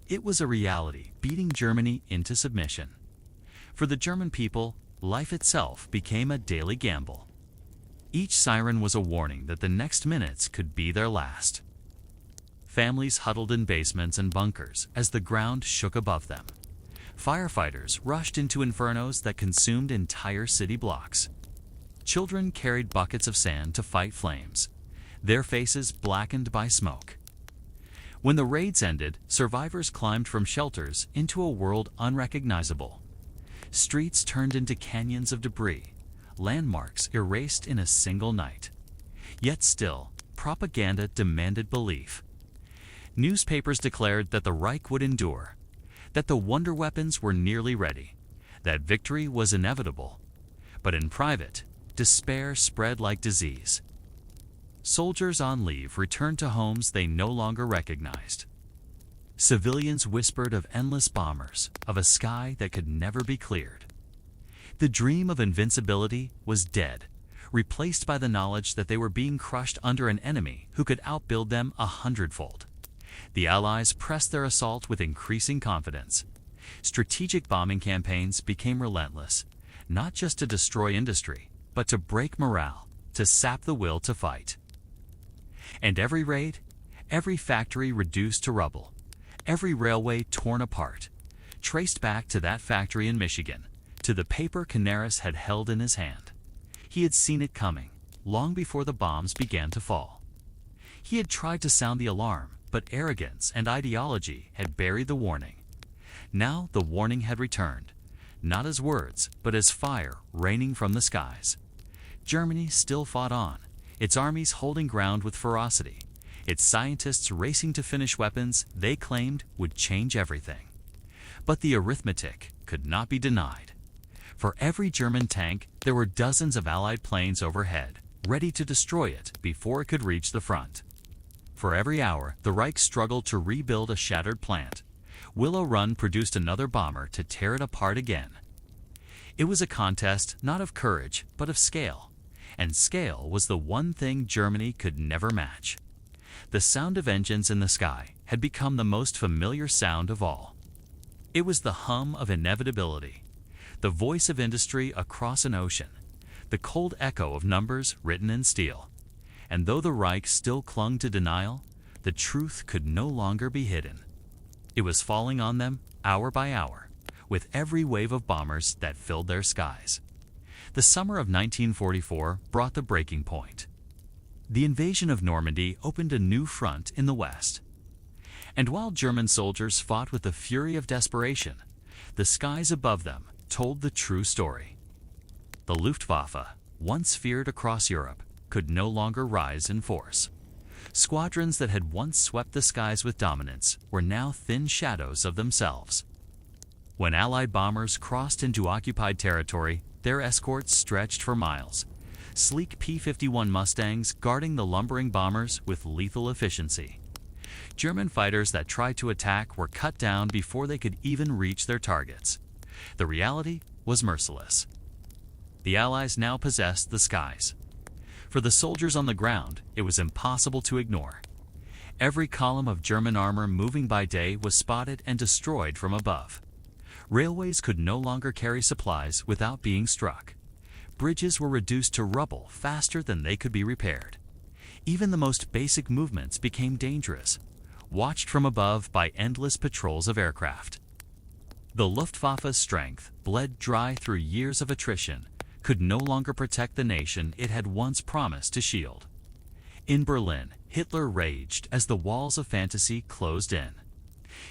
It was a reality beating Germany into submission. For the German people, life itself became a daily gamble. Each siren was a warning that the next minutes could be their last. Families huddled in basements and bunkers as the ground shook above them. Firefighters rushed into infernos that consumed entire city blocks. Children carried buckets of sand to fight flames, their faces blackened by smoke. When the raids ended, survivors climbed from shelters into a world unrecognizable. Streets turned into canyons of debris, landmarks erased in a single night. Yet still, propaganda demanded belief. Newspapers declared that the Reich would endure, that the wonder weapons were nearly ready, that victory was inevitable. But in private, despair spread like disease. Soldiers on leave returned to homes they no longer recognized. Civilians whispered of endless bombers, of a sky that could never be cleared. The dream of invincibility was dead, replaced by the knowledge that they were being crushed under an enemy who could outbuild them 100-fold. The Allies pressed their assault with increasing confidence. Strategic bombing campaigns became relentless, not just to destroy industry, but to break morale, to sap the will to fight. And every raid, every factory reduced to rubble, every railway torn apart, traced back to that factory in Michigan, to the paper Canaris had held in his hand. He had seen it coming, long before the bombs began to fall. He had tried to sound the alarm, but arrogance and ideology had buried the warning. Now the warning had returned, not as words, but as fire raining from the skies. Germany still fought on, its armies holding ground with ferocity, its scientists racing to finish weapons they claimed would change everything. But the arithmetic could not be denied. For every German tank, there were dozens of Allied planes overhead, ready to destroy it before it could reach the front. For every hour, the Reich struggled to rebuild a shattered plant. Willow Run produced another bomber to tear it apart again. It was a contest not of courage, but of scale. And scale was the one thing Germany could never match. The sound of engines in the sky had become the most familiar sound of all. It was the hum of inevitability, the voice of industry across an ocean, the cold echo of numbers written in steel. And though the Reich still clung to denial, the truth could no longer be hidden. It was falling on them hour by hour, with every wave of bombers that filled their skies. The summer of 1944 brought the breaking point. The invasion of Normandy opened a new front in the west. And while German soldiers fought with the fury of desperation, the skies above them told the true story. The Luftwaffe, once feared across Europe, could no longer rise in force. Squadrons that had once swept the skies with dominance were now thin shadows of themselves. When Allied bombers crossed into occupied territory, their escorts stretched for miles, sleek P-51 Mustangs guarding the lumbering bombers with lethal efficiency. German fighters that tried to attack were cut down before they could even reach their targets. The reality was merciless. The Allies now possessed the skies. For the soldiers on the ground, it was impossible to ignore. Every column of German armor moving by day was spotted and destroyed from above. Railways could no longer carry supplies without being struck. Bridges were reduced to rubble faster than they could be repaired. Even the most basic movements became dangerous, watched from above by endless patrols of aircraft. The Luftwaffe's strength, bled dry through years of attrition, could no longer protect the nation it had once promised to shield. In Berlin, Hitler raged as the walls of fantasy closed in.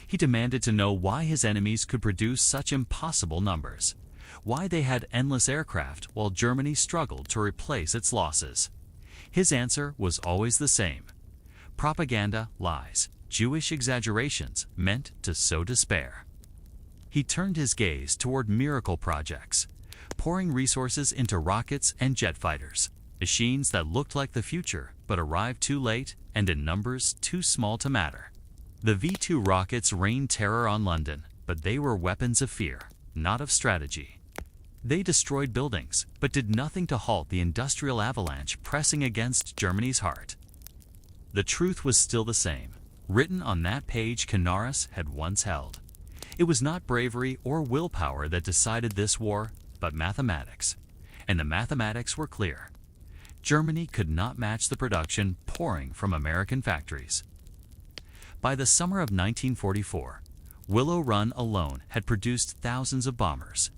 He demanded to know why his enemies could produce such impossible numbers, why they had endless aircraft while Germany struggled to replace its losses. His answer was always the same: propaganda, lies, Jewish exaggerations meant to sow despair. He turned his gaze toward miracle projects, pouring resources into rockets and jet fighters, machines that looked like the future but arrived too late and in numbers too small to matter. The V-2 rockets rained terror on London, but they were weapons of fear, not of strategy. They destroyed buildings, but did nothing to halt the industrial avalanche pressing against Germany's heart. The truth was still the same, written on that page Canaris had once held. It was not bravery or willpower that decided this war, but mathematics. And the mathematics were clear. Germany could not match the production pouring from American factories. By the summer of 1944, Willow Run alone had produced thousands of bombers,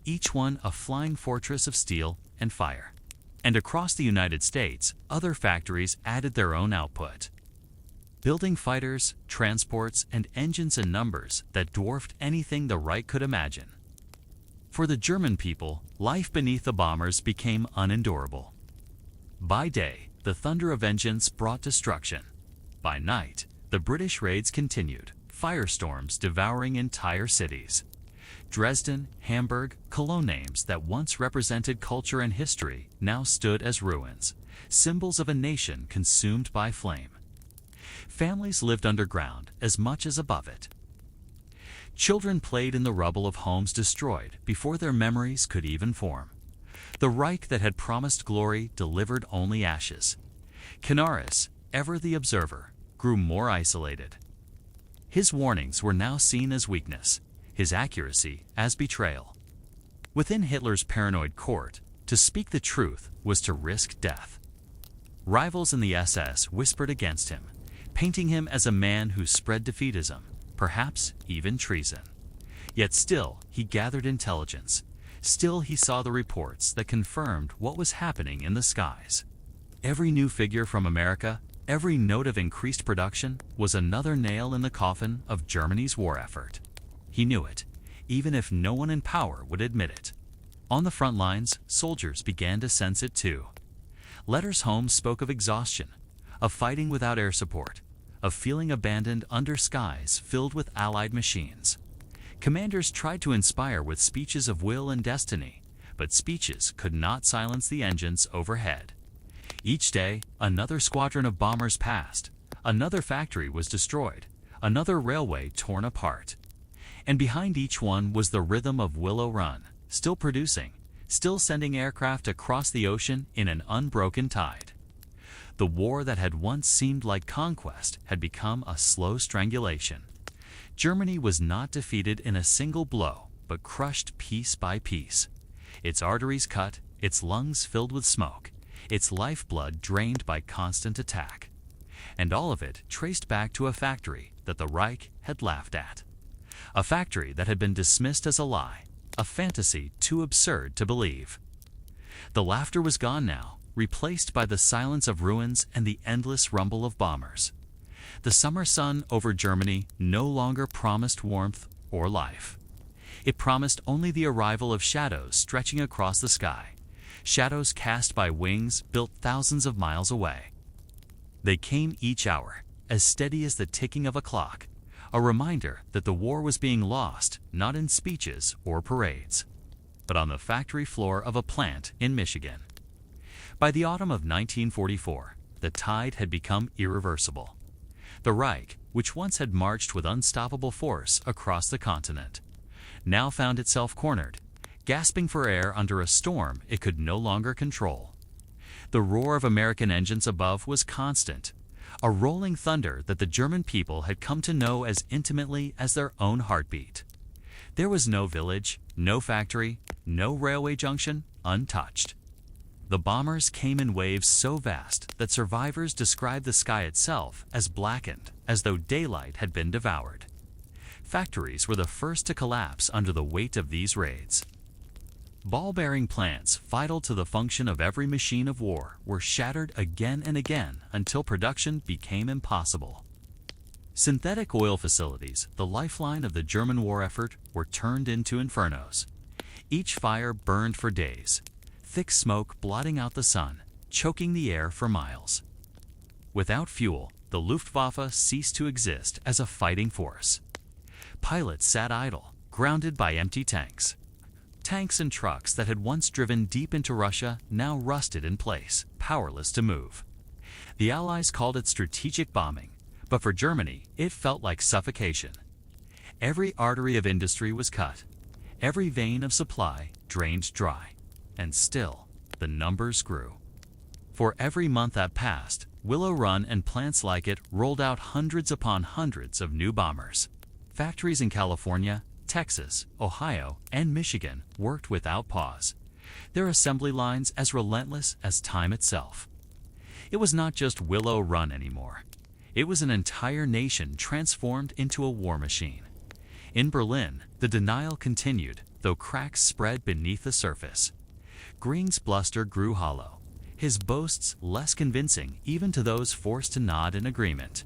each one a flying fortress of steel and fire. And across the United States, other factories added their own output, building fighters, transports, and engines in numbers that dwarfed anything the Reich could imagine. For the German people, life beneath the bombers became unendurable. By day, the thunder of engines brought destruction. By night, the British raids continued, firestorms devouring entire cities. Dresden, Hamburg, Cologne, names that once represented culture and history now stood as ruins, symbols of a nation consumed by flame. Families lived underground as much as above it. Children played in the rubble of homes destroyed before their memories could even form. The Reich that had promised glory delivered only ashes. Canaris, ever the observer, grew more isolated. His warnings were now seen as weakness, his accuracy as betrayal. Within Hitler's paranoid court, to speak the truth was to risk death. Rivals in the SS whispered against him, painting him as a man who spread defeatism, perhaps even treason. Yet still he gathered intelligence. Still he saw the reports that confirmed what was happening in the skies. Every new figure from America, every note of increased production, was another nail in the coffin of Germany's war effort. He knew it, even if no one in power would admit it. On the front lines, soldiers began to sense it too. Letters home spoke of exhaustion, of fighting without air support, of feeling abandoned under skies filled with Allied machines. Commanders tried to inspire with speeches of will and destiny, but speeches could not silence the engines overhead. Each day, another squadron of bombers passed, another factory was destroyed, another railway torn apart. And behind each one was the rhythm of Willow Run, still producing, still sending aircraft across the ocean in an unbroken tide. The war that had once seemed like conquest had become a slow strangulation. Germany was not defeated in a single blow, but crushed piece by piece. Its arteries cut, its lungs filled with smoke, its lifeblood drained by constant attack. And all of it traced back to a factory that the Reich had laughed at. A factory that had been dismissed as a lie, a fantasy too absurd to believe. The laughter was gone now, replaced by the silence of ruins and the endless rumble of bombers. The summer sun over Germany no longer promised warmth or life. It promised only the arrival of shadows stretching across the sky, shadows cast by wings built thousands of miles away. They came each hour, as steady as the ticking of a clock, a reminder that the war was being lost not in speeches or parades, but on the factory floor of a plant in Michigan. By the autumn of 1944, the tide had become irreversible. The Reich, which once had marched with unstoppable force across the continent, now found itself cornered, gasping for air under a storm it could no longer control. The roar of American engines above was constant, a rolling thunder that the German people had come to know as intimately as their own heartbeat. There was no village, no factory, no railway junction untouched. The bombers came in waves so vast that survivors described the sky itself as blackened, as though daylight had been devoured. Factories were the first to collapse under the weight of these raids. Ball-bearing plants vital to the function of every machine of war were shattered again and again until production became impossible. Synthetic oil facilities, the lifeline of the German war effort, were turned into infernos. Each fire burned for days, thick smoke blotting out the sun, choking the air for miles. Without fuel, the Luftwaffe ceased to exist as a fighting force. Pilots sat idle, grounded by empty tanks. Tanks and trucks that had once driven deep into Russia now rusted in place, powerless to move. The Allies called it strategic bombing, but for Germany, it felt like suffocation. Every artery of industry was cut, every vein of supply drained dry, and still, the numbers grew. For every month that passed, Willow Run and plants like it rolled out hundreds upon hundreds of new bombers. Factories in California, Texas, Ohio, and Michigan worked without pause, their assembly lines as relentless as time itself. It was not just Willow Run anymore. It was an entire nation transformed into a war machine. In Berlin, the denial continued, though cracks spread beneath the surface. Gring's bluster grew hollow, his boasts less convincing even to those forced to nod in agreement.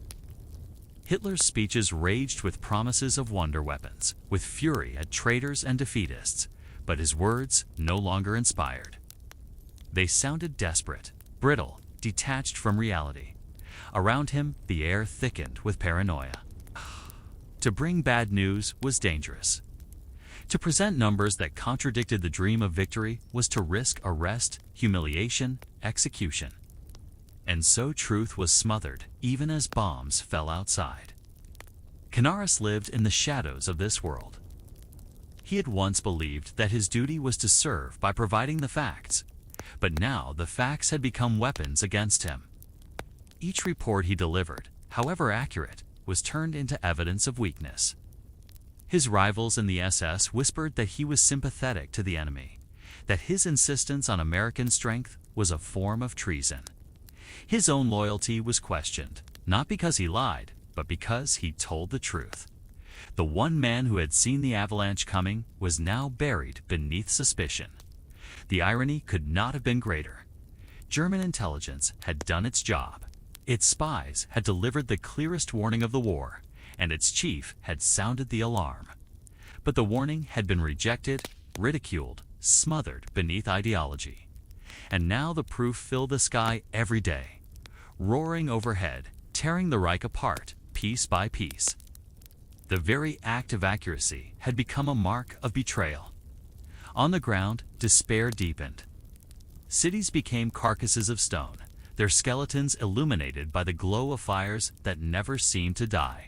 Hitler's speeches raged with promises of wonder weapons, with fury at traitors and defeatists, but his words no longer inspired. They sounded desperate, brittle, detached from reality. Around him, the air thickened with paranoia. To bring bad news was dangerous. To present numbers that contradicted the dream of victory was to risk arrest, humiliation, execution. And so truth was smothered, even as bombs fell outside. Canaris lived in the shadows of this world. He had once believed that his duty was to serve by providing the facts, but now the facts had become weapons against him. Each report he delivered, however accurate, was turned into evidence of weakness. His rivals in the SS whispered that he was sympathetic to the enemy, that his insistence on American strength was a form of treason. His own loyalty was questioned, not because he lied, but because he told the truth. The one man who had seen the avalanche coming was now buried beneath suspicion. The irony could not have been greater. German intelligence had done its job. Its spies had delivered the clearest warning of the war, and its chief had sounded the alarm. But the warning had been rejected, ridiculed, smothered beneath ideology. And now the proof filled the sky every day, roaring overhead, tearing the Reich apart, piece by piece. The very act of accuracy had become a mark of betrayal. On the ground, despair deepened. Cities became carcasses of stone, their skeletons illuminated by the glow of fires that never seemed to die.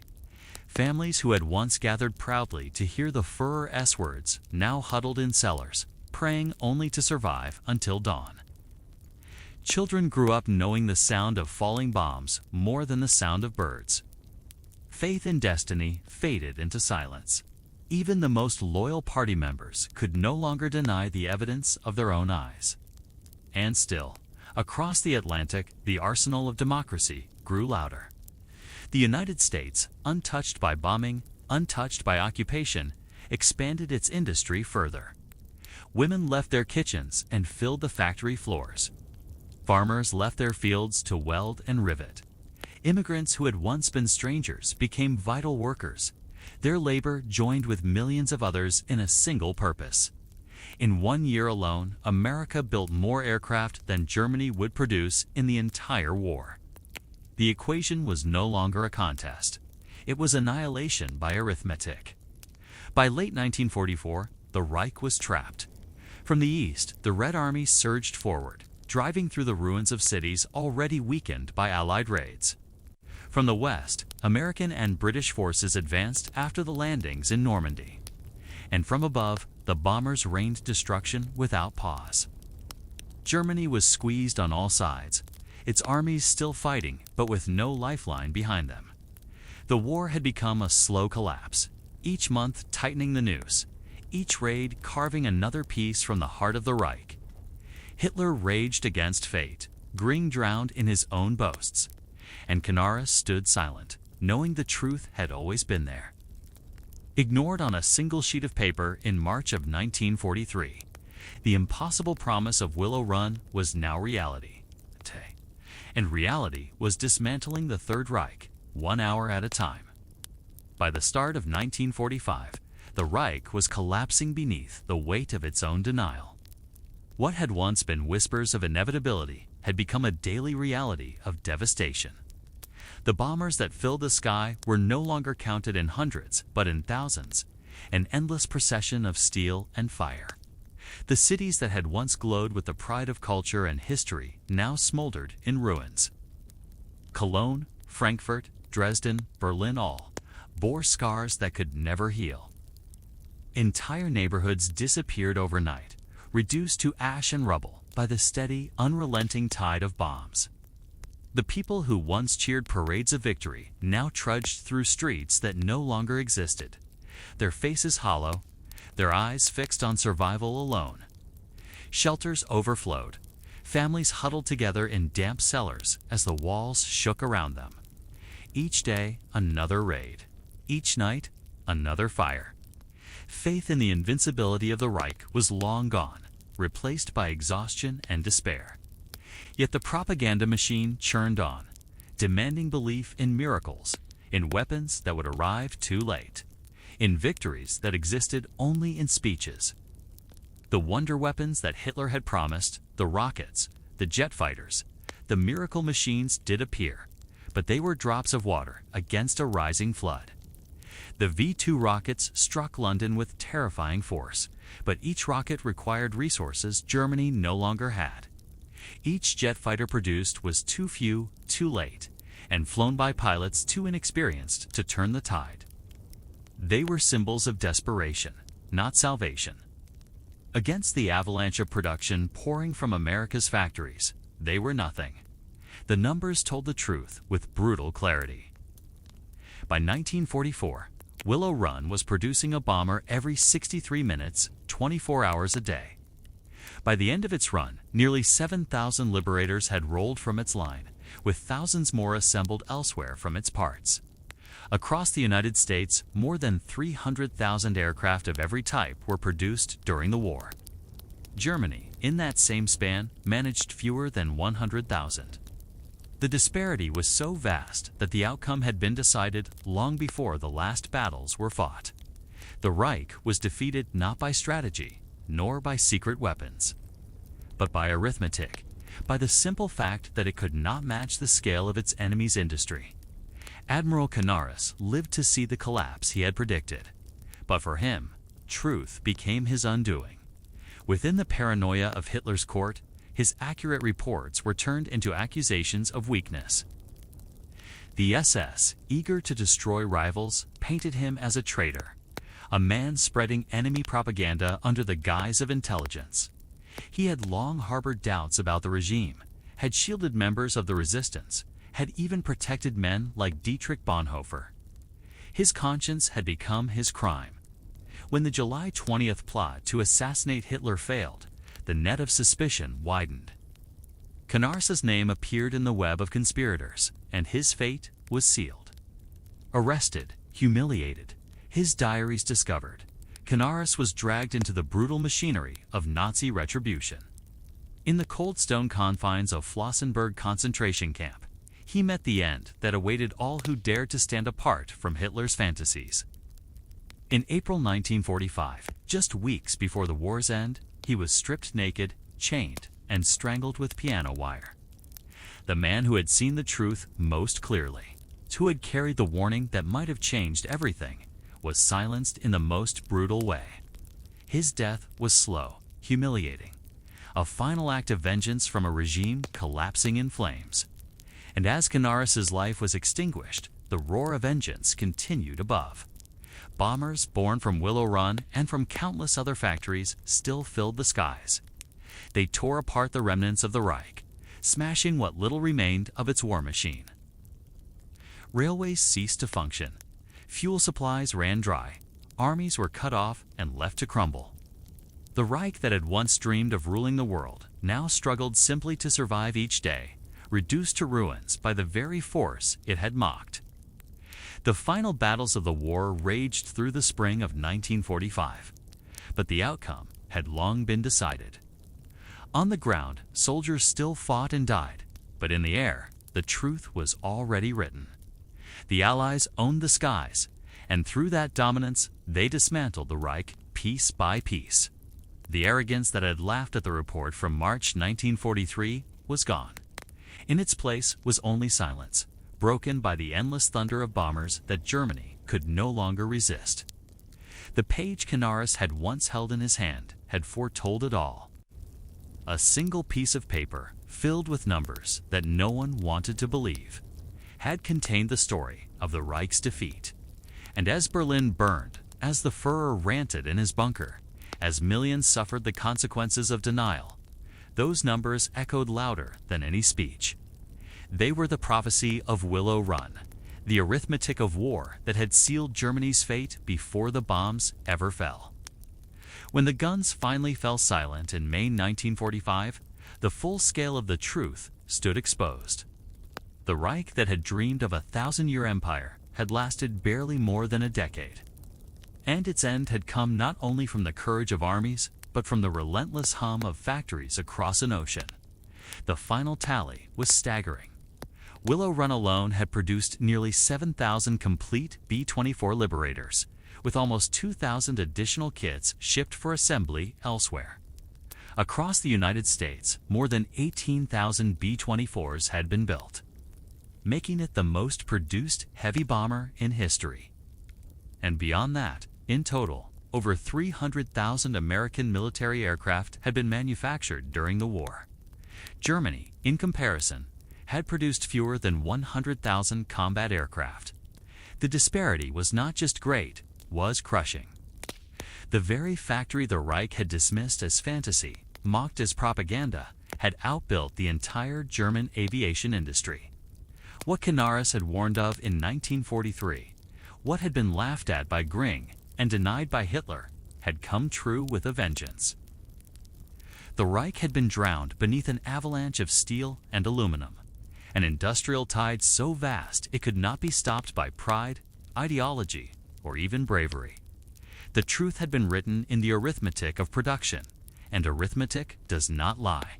Families who had once gathered proudly to hear the Führer S-words now huddled in cellars, praying only to survive until dawn. Children grew up knowing the sound of falling bombs more than the sound of birds. Faith in destiny faded into silence. Even the most loyal party members could no longer deny the evidence of their own eyes. And still, across the Atlantic, the arsenal of democracy grew louder. The United States, untouched by bombing, untouched by occupation, expanded its industry further. Women left their kitchens and filled the factory floors. Farmers left their fields to weld and rivet. Immigrants who had once been strangers became vital workers. Their labor joined with millions of others in a single purpose. In 1 year alone, America built more aircraft than Germany would produce in the entire war. The equation was no longer a contest. It was annihilation by arithmetic. By late 1944, the Reich was trapped. From the east, the Red Army surged forward, driving through the ruins of cities already weakened by Allied raids. From the west, American and British forces advanced after the landings in Normandy. And from above, the bombers rained destruction without pause. Germany was squeezed on all sides, its armies still fighting but with no lifeline behind them. The war had become a slow collapse, each month tightening the noose, each raid carving another piece from the heart of the Reich. Hitler raged against fate, Göring drowned in his own boasts, and Canaris stood silent, knowing the truth had always been there. Ignored on a single sheet of paper in March of 1943, the impossible promise of Willow Run was now reality. And reality was dismantling the Third Reich, 1 hour at a time. By the start of 1945, the Reich was collapsing beneath the weight of its own denial. What had once been whispers of inevitability had become a daily reality of devastation. The bombers that filled the sky were no longer counted in hundreds, but in thousands, an endless procession of steel and fire. The cities that had once glowed with the pride of culture and history now smoldered in ruins. Cologne, Frankfurt, Dresden, Berlin all bore scars that could never heal. Entire neighborhoods disappeared overnight, reduced to ash and rubble by the steady, unrelenting tide of bombs. The people who once cheered parades of victory now trudged through streets that no longer existed, their faces hollow, their eyes fixed on survival alone. Shelters overflowed. Families huddled together in damp cellars as the walls shook around them. Each day, another raid. Each night, another fire. Faith in the invincibility of the Reich was long gone, replaced by exhaustion and despair. Yet the propaganda machine churned on, demanding belief in miracles, in weapons that would arrive too late, in victories that existed only in speeches. The wonder weapons that Hitler had promised, the rockets, the jet fighters, the miracle machines did appear, but they were drops of water against a rising flood. The V-2 rockets struck London with terrifying force, but each rocket required resources Germany no longer had. Each jet fighter produced was too few, too late, and flown by pilots too inexperienced to turn the tide. They were symbols of desperation, not salvation. Against the avalanche of production pouring from America's factories, they were nothing. The numbers told the truth with brutal clarity. By 1944, Willow Run was producing a bomber every 63 minutes, 24 hours a day. By the end of its run, nearly 7,000 liberators had rolled from its line, with thousands more assembled elsewhere from its parts. Across the United States, more than 300,000 aircraft of every type were produced during the war. Germany, in that same span, managed fewer than 100,000. The disparity was so vast that the outcome had been decided long before the last battles were fought. The Reich was defeated not by strategy, nor by secret weapons, but by arithmetic, by the simple fact that it could not match the scale of its enemy's industry. Admiral Canaris lived to see the collapse he had predicted, but for him, truth became his undoing. Within the paranoia of Hitler's court, his accurate reports were turned into accusations of weakness. The SS, eager to destroy rivals, painted him as a traitor, a man spreading enemy propaganda under the guise of intelligence. He had long harbored doubts about the regime, had shielded members of the resistance, had even protected men like Dietrich Bonhoeffer. His conscience had become his crime. When the July 20th plot to assassinate Hitler failed, the net of suspicion widened. Canaris's name appeared in the web of conspirators, and his fate was sealed. Arrested, humiliated, his diaries discovered, Canaris was dragged into the brutal machinery of Nazi retribution. In the cold stone confines of Flossenburg concentration camp, he met the end that awaited all who dared to stand apart from Hitler's fantasies. In April 1945, just weeks before the war's end, he was stripped naked, chained, and strangled with piano wire. The man who had seen the truth most clearly, who had carried the warning that might have changed everything, was silenced in the most brutal way. His death was slow, humiliating, a final act of vengeance from a regime collapsing in flames. And as Canaris's life was extinguished, the roar of vengeance continued above. Bombers born from Willow Run and from countless other factories still filled the skies. They tore apart the remnants of the Reich, smashing what little remained of its war machine. Railways ceased to function. Fuel supplies ran dry. Armies were cut off and left to crumble. The Reich that had once dreamed of ruling the world now struggled simply to survive each day, reduced to ruins by the very force it had mocked. The final battles of the war raged through the spring of 1945, but the outcome had long been decided. On the ground, soldiers still fought and died, but in the air, the truth was already written. The Allies owned the skies, and through that dominance, they dismantled the Reich piece by piece. The arrogance that had laughed at the report from March 1943 was gone. In its place was only silence, broken by the endless thunder of bombers that Germany could no longer resist. The page Canaris had once held in his hand had foretold it all. A single piece of paper, filled with numbers that no one wanted to believe, had contained the story of the Reich's defeat. And as Berlin burned, as the Führer ranted in his bunker, as millions suffered the consequences of denial, those numbers echoed louder than any speech. They were the prophecy of Willow Run, the arithmetic of war that had sealed Germany's fate before the bombs ever fell. When the guns finally fell silent in May 1945, the full scale of the truth stood exposed. The Reich that had dreamed of a 1,000-year empire had lasted barely more than a decade. And its end had come not only from the courage of armies, but from the relentless hum of factories across an ocean. The final tally was staggering. Willow Run alone had produced nearly 7,000 complete B-24 Liberators, with almost 2,000 additional kits shipped for assembly elsewhere. Across the United States, more than 18,000 B-24s had been built, making it the most produced heavy bomber in history. And beyond that, in total, over 300,000 American military aircraft had been manufactured during the war. Germany, in comparison, had produced fewer than 100,000 combat aircraft. The disparity was not just great, was crushing. The very factory the Reich had dismissed as fantasy, mocked as propaganda, had outbuilt the entire German aviation industry. What Canaris had warned of in 1943, what had been laughed at by Göring and denied by Hitler, had come true with a vengeance. The Reich had been drowned beneath an avalanche of steel and aluminum, an industrial tide so vast it could not be stopped by pride, ideology, or even bravery. The truth had been written in the arithmetic of production, and arithmetic does not lie.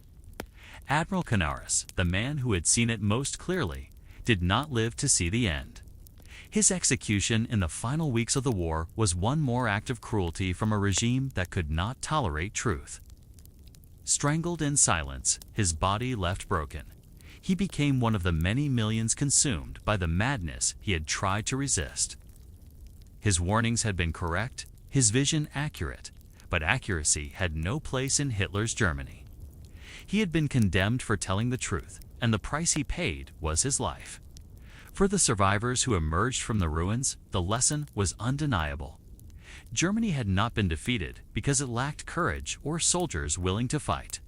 Admiral Canaris, the man who had seen it most clearly, did not live to see the end. His execution in the final weeks of the war was one more act of cruelty from a regime that could not tolerate truth. Strangled in silence, his body left broken, he became one of the many millions consumed by the madness he had tried to resist. His warnings had been correct, his vision accurate, but accuracy had no place in Hitler's Germany. He had been condemned for telling the truth, and the price he paid was his life. For the survivors who emerged from the ruins, the lesson was undeniable. Germany had not been defeated because it lacked courage or soldiers willing to fight.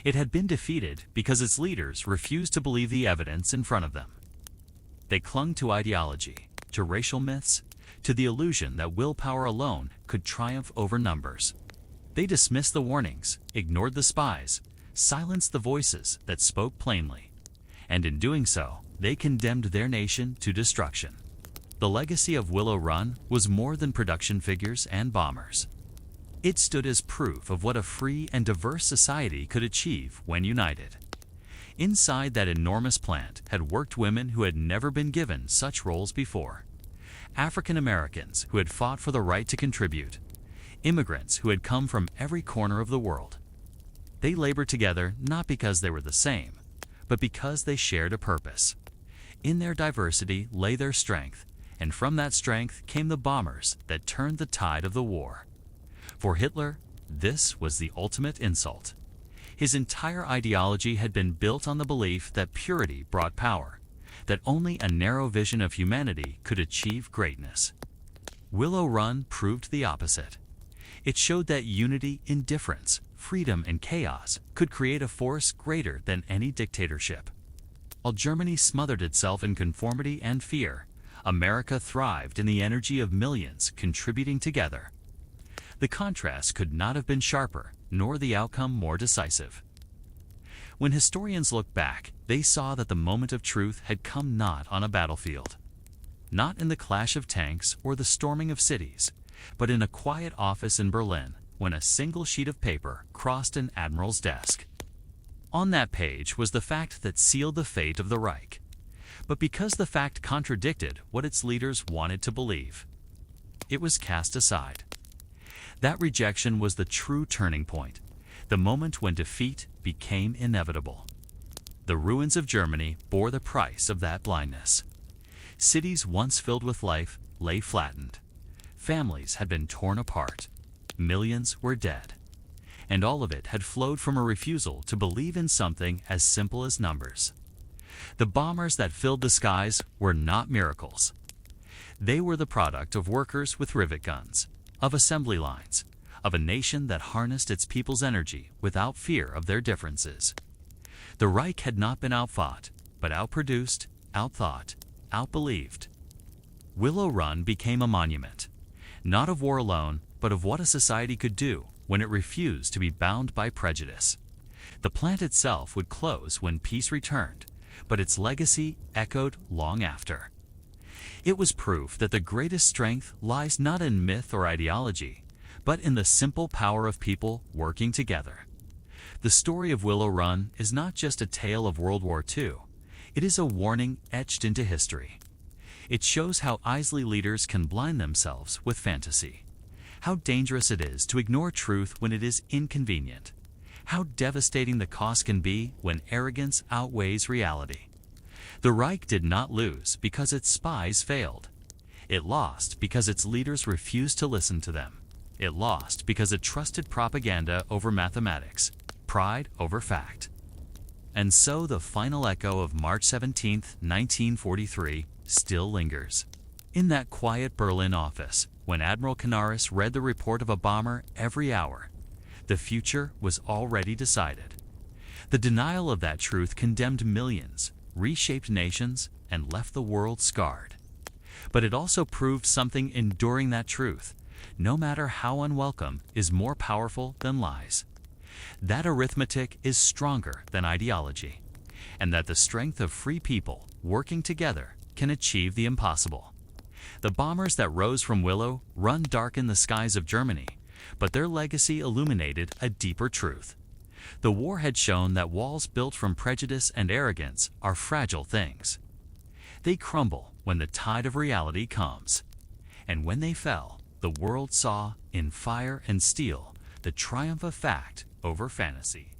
It had been defeated because its leaders refused to believe the evidence in front of them. They clung to ideology, to racial myths, to the illusion that willpower alone could triumph over numbers. They dismissed the warnings, ignored the spies, silenced the voices that spoke plainly, and in doing so, they condemned their nation to destruction. The legacy of Willow Run was more than production figures and bombers. It stood as proof of what a free and diverse society could achieve when united. Inside that enormous plant had worked women who had never been given such roles before. African Americans who had fought for the right to contribute. Immigrants who had come from every corner of the world. They labored together not because they were the same, but because they shared a purpose. In their diversity lay their strength, and from that strength came the bombers that turned the tide of the war. For Hitler, this was the ultimate insult. His entire ideology had been built on the belief that purity brought power, that only a narrow vision of humanity could achieve greatness. Willow Run proved the opposite. It showed that unity in difference, freedom in chaos, could create a force greater than any dictatorship. While Germany smothered itself in conformity and fear, America thrived in the energy of millions contributing together. The contrast could not have been sharper, nor the outcome more decisive. When historians look back, they saw that the moment of truth had come not on a battlefield, not in the clash of tanks or the storming of cities, but in a quiet office in Berlin when a single sheet of paper crossed an admiral's desk. On that page was the fact that sealed the fate of the Reich, but because the fact contradicted what its leaders wanted to believe, it was cast aside. That rejection was the true turning point, the moment when defeat became inevitable. The ruins of Germany bore the price of that blindness. Cities once filled with life lay flattened. Families had been torn apart. Millions were dead. And all of it had flowed from a refusal to believe in something as simple as numbers. The bombers that filled the skies were not miracles. They were the product of workers with rivet guns, of assembly lines, of a nation that harnessed its people's energy without fear of their differences. The Reich had not been outfought, but outproduced, outthought, outbelieved. Willow Run became a monument, not of war alone, but of what a society could do when it refused to be bound by prejudice. The plant itself would close when peace returned, but its legacy echoed long after. It was proof that the greatest strength lies not in myth or ideology, but in the simple power of people working together. The story of Willow Run is not just a tale of World War II. It is a warning etched into history. It shows how easily leaders can blind themselves with fantasy, how dangerous it is to ignore truth when it is inconvenient, how devastating the cost can be when arrogance outweighs reality. The Reich did not lose because its spies failed. It lost because its leaders refused to listen to them. It lost because it trusted propaganda over mathematics, pride over fact. And so the final echo of March 17, 1943, still lingers. In that quiet Berlin office, when Admiral Canaris read the report of a bomber every hour, the future was already decided. The denial of that truth condemned millions, reshaped nations, and left the world scarred. But it also proved something enduring that truth, no matter how unwelcome, is more powerful than lies. That arithmetic is stronger than ideology, and that the strength of free people working together can achieve the impossible. The bombers that rose from Willow Run darkened the skies of Germany, but their legacy illuminated a deeper truth. The war had shown that walls built from prejudice and arrogance are fragile things. They crumble when the tide of reality comes. And when they fell, the world saw, in fire and steel, the triumph of fact over fantasy.